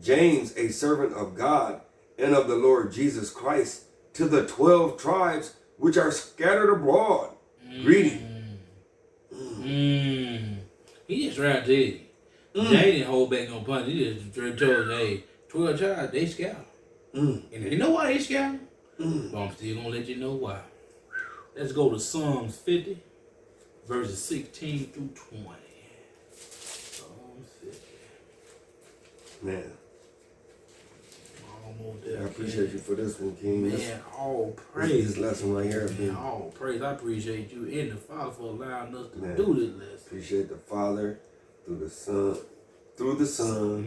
James, a servant of God and of the Lord Jesus Christ, to the 12 tribes which are scattered abroad. Greeting. He just right there. James didn't hold back no punch. He just told, hey, 12 tribes, they scout. And they know why they scout. But I'm still going to let you know why. Let's go to Psalms 50, verses 16 through 20. Psalms 50. Man. Almost there, I appreciate you for this one, King. Man, all praise. This lesson right here. Man, all praise. I appreciate you and the Father for allowing us to Man. do this lesson. Appreciate the Father through the Son,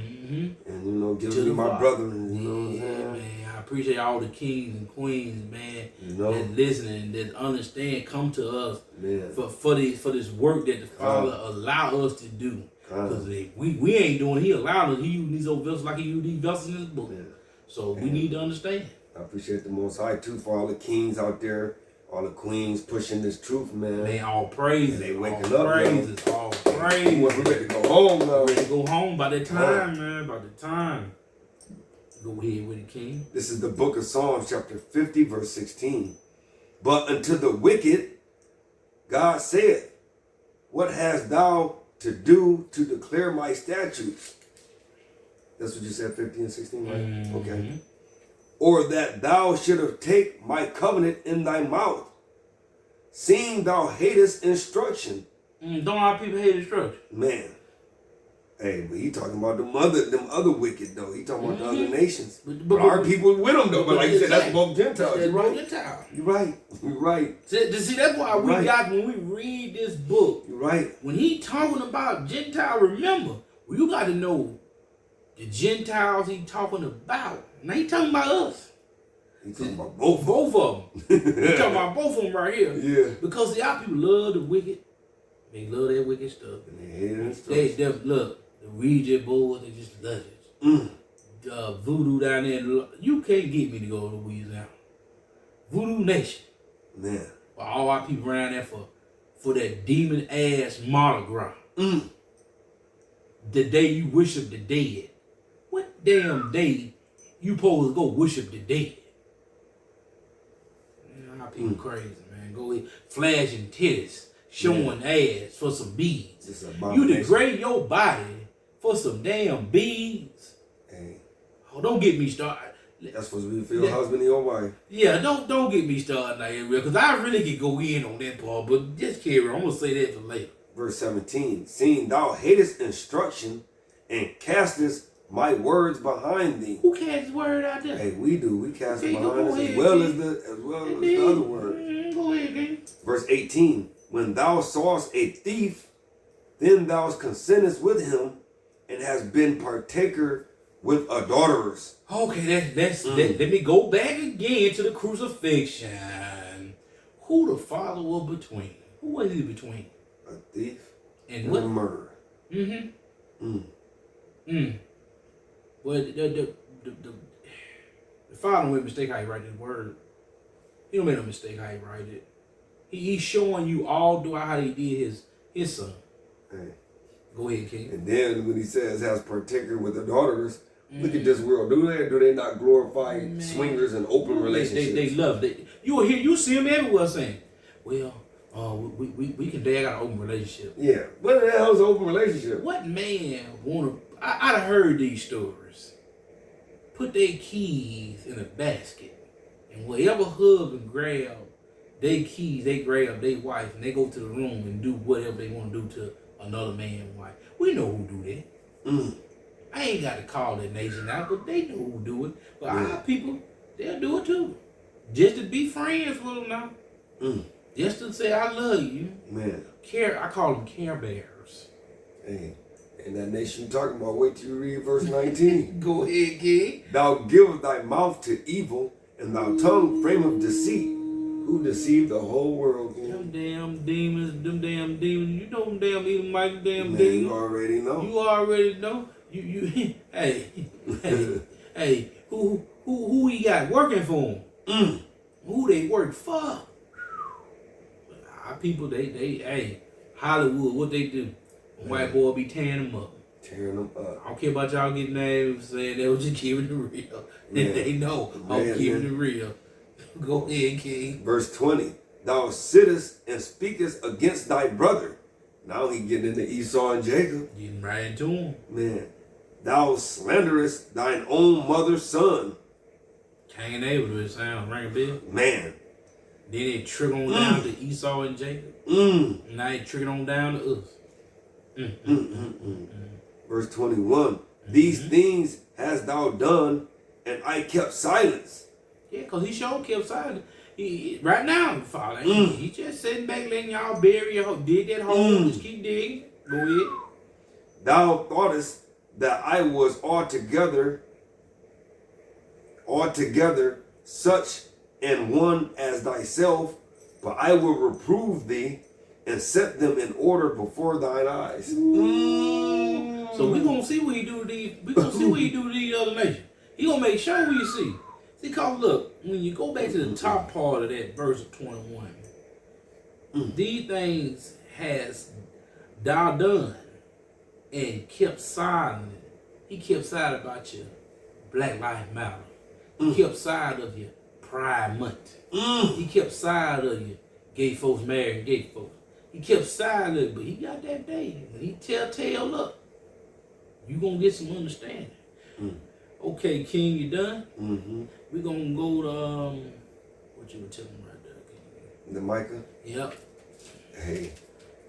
and you know, give To me the my Father. brother. You know what I'm saying? Man, I appreciate all the kings and queens, man, You know? that listening, that understand, come to us Man. for this work that the Father allow us to do. Because we ain't doing it. He allowed us. He using these old vessels like he used these vessels in his book. Yeah. So we need to understand. I appreciate the Most High too for all the kings out there, all the queens pushing this truth, man. Man, all praises. And they waking all up, praises, all praises. We're ready to go home now. Ready to go home by the time, man. By the time. Go ahead with it, King. This is the book of Psalms, chapter 50, verse 16. But unto the wicked, God said, what hast thou to do to declare my statutes? That's what you said, 15 and 16, right? Okay. Or that thou shouldst take my covenant in thy mouth, seeing thou hatest instruction. Don't our people hate instruction? Man. Hey, but he talking about them other wicked though. He talking about the other nations. But our people with them though. But like you said, that's both Gentiles. You're right. You're right. You're right. See, that's why we got, when we read this book, You're right. when he talking about Gentile, remember, you got to know the Gentiles he talking about. Now he talking about us. He talking about both. Both of them. He talking about both of them right here. Yeah. Because see, our people love the wicked. They love that wicked stuff. And they hate it. They look, the Ouija board, they just love it. Voodoo down there, you can't get me to go to Louisiana. Voodoo Nation. Man. But all our people around there for that demon ass Mardi Gras. The day you worship the dead. What damn day you supposed to go worship the dead? Man, our people crazy, man. Go ahead, flashing titties, showing ass for some beads. You degrade your body for some damn beads. Hey. Oh, don't get me started. That's supposed to be for your husband and your wife. Yeah, don't get me started like that, because I really could go in on that part, but just carry on. I'm gonna say that for later. Verse 17. Seeing thou hatest instruction and castest my words behind thee. Who cast his word out there? Hey, we do. We cast it Okay, behind go us ahead, as well King. as the other word. Go ahead, King. Verse 18. When thou sawest a thief, then thou consentest with him, and hast been partaker with adulterers. Okay, let me go back again to the crucifixion. Who the Father was between? Who was he between? A thief And and what? a murderer. Well, the Father don't make a mistake how he write this word. He don't make no mistake how he write it. He's showing you all throughout how he did his son. Hey. Go ahead, King. And then when he says has partaker with adulterers, look at this world. Do they not glorify swingers and open relationships? They love it. You see them everywhere saying, well, we can dad got an open relationship. Yeah. What the hell is an open relationship? What man I'd have heard these stories. Put their keys in a basket, and whatever hug and grab their keys, they grab their wife, and they go to the room and do whatever they want to do to another man's wife. We know who do that. I ain't got to call that nation out, but they know who do it. But our people, they'll do it too. Just to be friends with them now. Just to say, I love you. Man. I call them care bears. Hey. And that nation you're talking about, wait till you read verse 19. Go ahead, kid. Thou givest thy mouth to evil, and thy tongue frame of deceit. Who deceived the whole world? Them damn demons. You know them damn Edomite damn Man, demons. you already know. You already know. You hey, who he got working for him? Who they work for? Our people, hey, Hollywood, what they do? White boy be tearing them up. Tearing them up. I don't care about y'all getting names saying they was just keeping it real. They know I'm keeping it real. Go ahead, King. Verse 20. Thou sittest and speakest against thy brother. Now he getting into Esau and Jacob. Getting right into him. Man. Thou slanderest thine own mother's son. Cain and Abel, it sound ring a bell. Man. Then it trickle on down to Esau and Jacob. Now it trickle on down to us. Verse 21. These things hast thou done, and I kept silence. Yeah, because he sure kept silent. Right now, Father, he just sitting back letting y'all bury your dig that hole, just keep digging. Go ahead. Thou thoughtest that I was altogether such an one as thyself, but I will reprove thee and set them in order before thine eyes. So we're gonna see what he do to these. We're gonna see what he do to these other nations. He gonna make sure we see. See, cause look, when you go back to the top part of that verse of 21, these things has thou done and kept silent. He kept silent about your Black Lives Matter. He kept silent of your Pride Month. He kept silent of your gay folks marrying gay folks. He kept silent, but he got that day. When he tell up, you gonna get some understanding. Okay, King, you done? We're gonna go to what you were telling me right there, King. The Micah? Yep. Hey,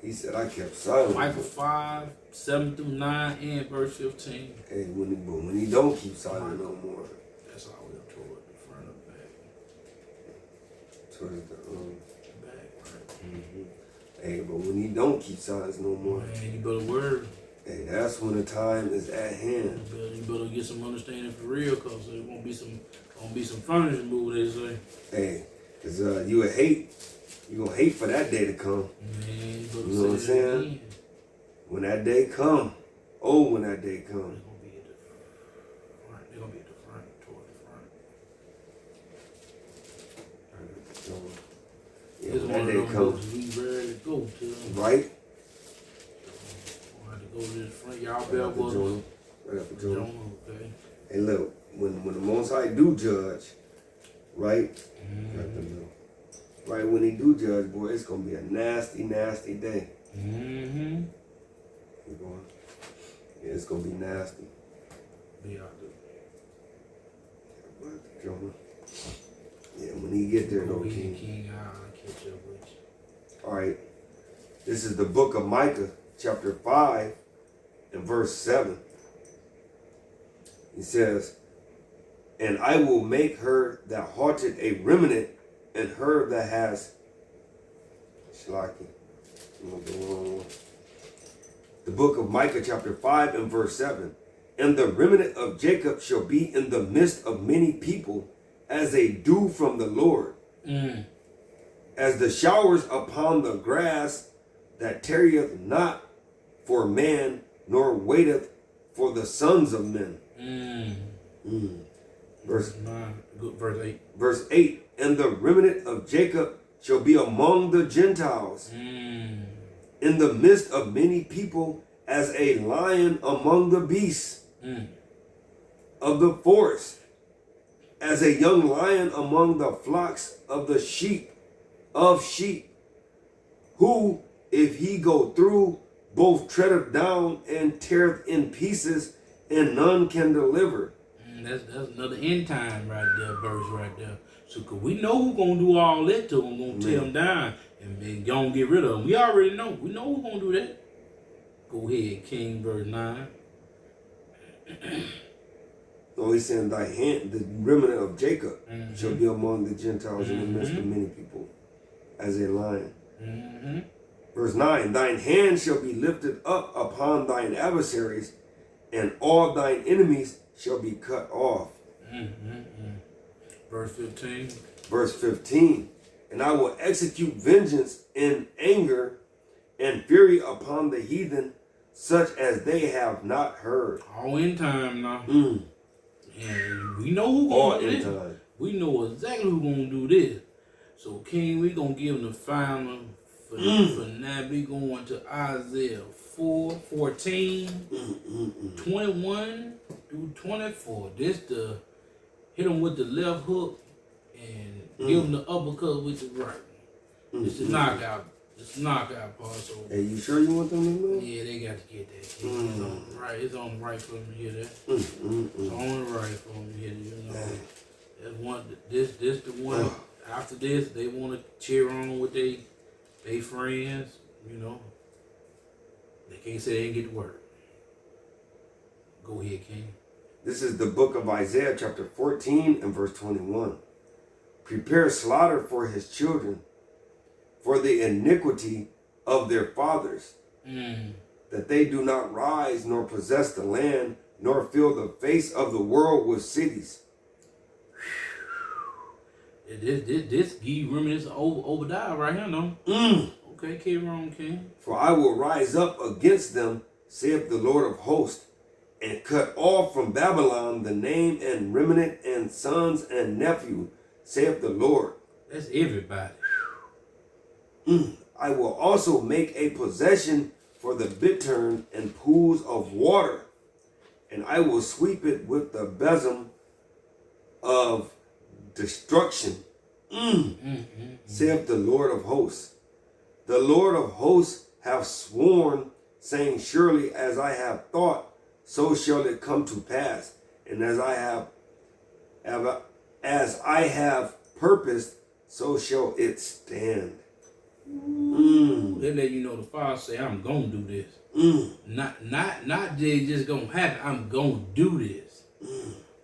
he said I kept silent. Micah 5, 7 through 9, and verse 15. Hey, when he don't keep silent no more. That's all we're toward the front of the back. Towards the Back, right. Hey, but when he don't keep silence no more. Man, you better word. Hey, that's when the time is at hand. You better get some understanding for real, cause there won't be some furniture move, they say. Hey, cause you gonna hate for that day to come. Man, you better You know what I'm say saying? it again. When that day come, when that day come. They're gonna be at the front. They're gonna be at the front, toward the front. Yeah, It's when one that of day those come, books we rarely go to. right? We'll have to go to the front. Y'all Right better up the was. joint. Right up the joint. Okay. Hey, look, when the Most High do judge, right? Right the middle. Right when he do judge, boy, it's gonna be a nasty, nasty day. You going? Yeah, it's gonna be nasty. Be out there. Jonah. Yeah, when he get there, though, Go ahead, King. King. I'll catch up with you. All right. This is the book of Micah, chapter 5, and verse 7. He says, and I will make her that halted a remnant, and her that has Shalaki. The book of Micah chapter 5 and verse 7. And the remnant of Jacob shall be in the midst of many people, as a dew from the Lord, as the showers upon the grass, that tarrieth not for man, nor waiteth for the sons of men. Verse 8. Verse 8. And the remnant of Jacob shall be among the Gentiles, in the midst of many people, as a lion among the beasts of the forest, as a young lion among the flocks of the sheep, who, if he go through, both treadeth down and teareth in pieces, and none can deliver. That's another end time right there, verse right there. So, cause we know who's gonna do all that to them, gonna tear them down and gonna get rid of them. We already know. We know who's gonna do that. Go ahead, King, verse 9. So he's saying, thy hand, the remnant of Jacob, shall be among the Gentiles in the midst of many people, as a lion. Verse 9, thine hand shall be lifted up upon thine adversaries, and all thine enemies shall be cut off. Verse 15. Verse 15, and I will execute vengeance in anger and fury upon the heathen, such as they have not heard. All in time now. And we know who's All gonna do in this. time. We know exactly who's gonna do this. So, King, we gonna give him the final for now. We going to Isaiah 4:14, 21 through 24. This the hit him with the left hook and give him the uppercut with the right. It's the knockout. It's the knockout part. So, Hey, you sure you want them to know? yeah, they got to get that. It's on the right. It's on the right for them to hear that. It's on the right for them to hear that. You know, that's one. This the one. After this, they want to cheer on with they friends. You know, they can't say they didn't get to work. Go ahead, King. This is the book of Isaiah chapter 14 and verse 21. Prepare slaughter for his children, for the iniquity of their fathers, that they do not rise nor possess the land, nor fill the face of the world with cities. This give you remnants of Obadiah right here, no? Okay, keep on, King. For I will rise up against them, saith the Lord of hosts, and cut off from Babylon the name and remnant and sons and nephew, saith the Lord. That's everybody. I will also make a possession for the bittern and pools of water, and I will sweep it with the besom of destruction, saith the Lord of hosts. The Lord of hosts hath sworn, saying, surely as I have thought, so shall it come to pass, and as I have purposed, so shall it stand. They let you know the Father say, I'm gonna do this. Not just gonna happen, I'm gonna do this.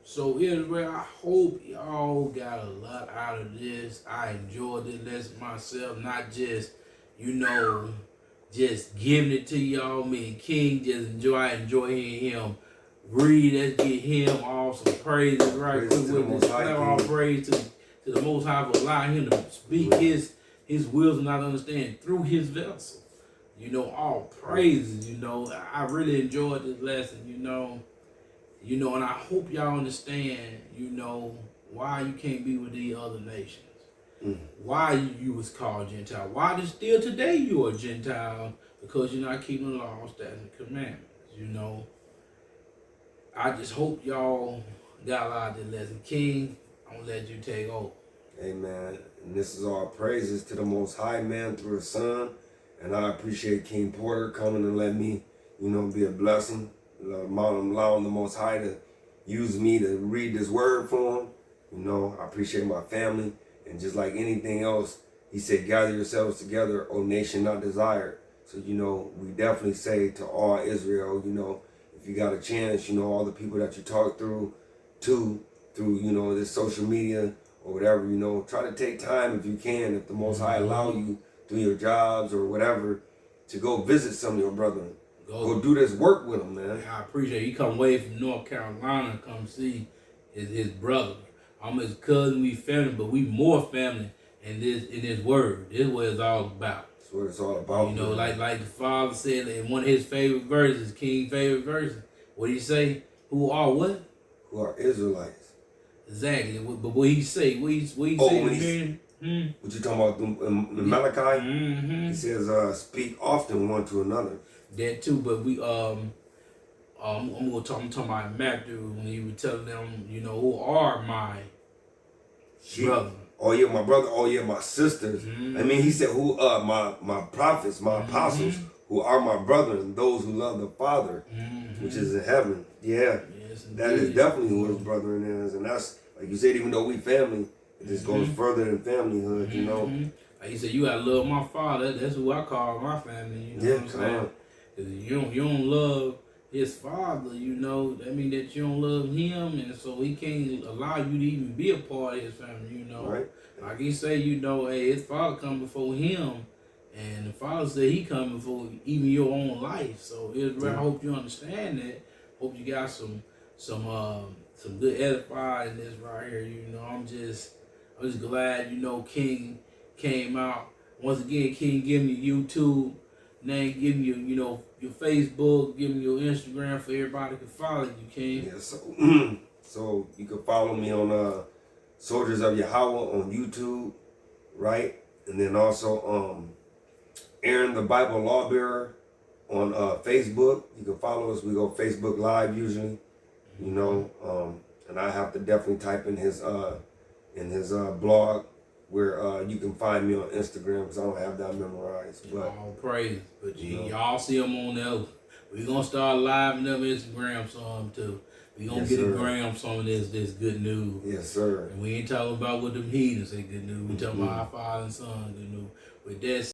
So Israel, I hope y'all got a lot out of this. I enjoyed it lesson myself, not just, just giving it to y'all. Me and King just enjoy hearing him read. Let's get him all some praises right quick with this. All praise to the Most High for allowing him to speak his wisdom, not understand through his vessel. All praises. I really enjoyed this lesson. And I hope y'all understand. Why you can't be with these other nations. Why you was called Gentile. Why still today you are Gentile, because you're not keeping the law, statutes, and commandments. I just hope y'all got a lot of this lesson. King, I'm gonna let you take over. Amen. And this is all praises to the Most High, man, through his Son. And I appreciate King Porter coming and let me, be a blessing. Allowing the Most High to use me to read this word for him. I appreciate my family. And just like anything else, he said, gather yourselves together, O nation not desired. So, we definitely say to all Israel, if you got a chance, all the people that you talk through this social media or whatever, try to take time if you can, if the Most High allow you through your jobs or whatever, to go visit some of your brethren. Go do this work with them, man. I appreciate it. He come away from North Carolina to come see his brother. I'm his cousin, we family, but we more family in this word. This is what it's all about. That's what it's all about. Like the father said in one of his favorite verses, King's favorite verses. What did he say? Who are what? Who are Israelites. Exactly. But what he say? What he say? What you talking about in Malachi? Mm-hmm. He says, speak often one to another. That too, but I'm talking about Matthew when he was telling them, who are my brother. Oh yeah, my brother. Oh yeah, my sisters. Mm-hmm. I mean, he said, who my prophets, my apostles, who are my brethren, those who love the Father, which is in heaven. Yeah, yes, that is definitely who his brethren is, and that's like you said. Even though we family, it just goes further than familyhood, Like he said, you gotta love my father. That's who I call my family. You know what I'm saying? Because you don't love his father, that mean that you don't love him, and so he can't allow you to even be a part of his family, Right. Like he say, hey, his father come before him, and the father said he come before even your own life. So Israel, I hope you understand that. Hope you got some good edifying in this right here. I'm just glad, King came out. Once again, King, give me YouTube name, give me your Facebook, give me your Instagram for everybody to follow you, King. Yeah, so you can follow me on Soldiers of Yahweh on YouTube, right? And then also Aaron the Bible Lawbearer on Facebook. You can follow us. We go Facebook Live usually, and I have to definitely type in his blog where you can find me on Instagram because I don't have that memorized. But all praise. But y'all see him on there. We're going to start living up Instagram some too. We're going to get a gram some of this good news. Yes, sir. And we ain't talking about what them heathens say good news. We talking about our Father and Son good news. With that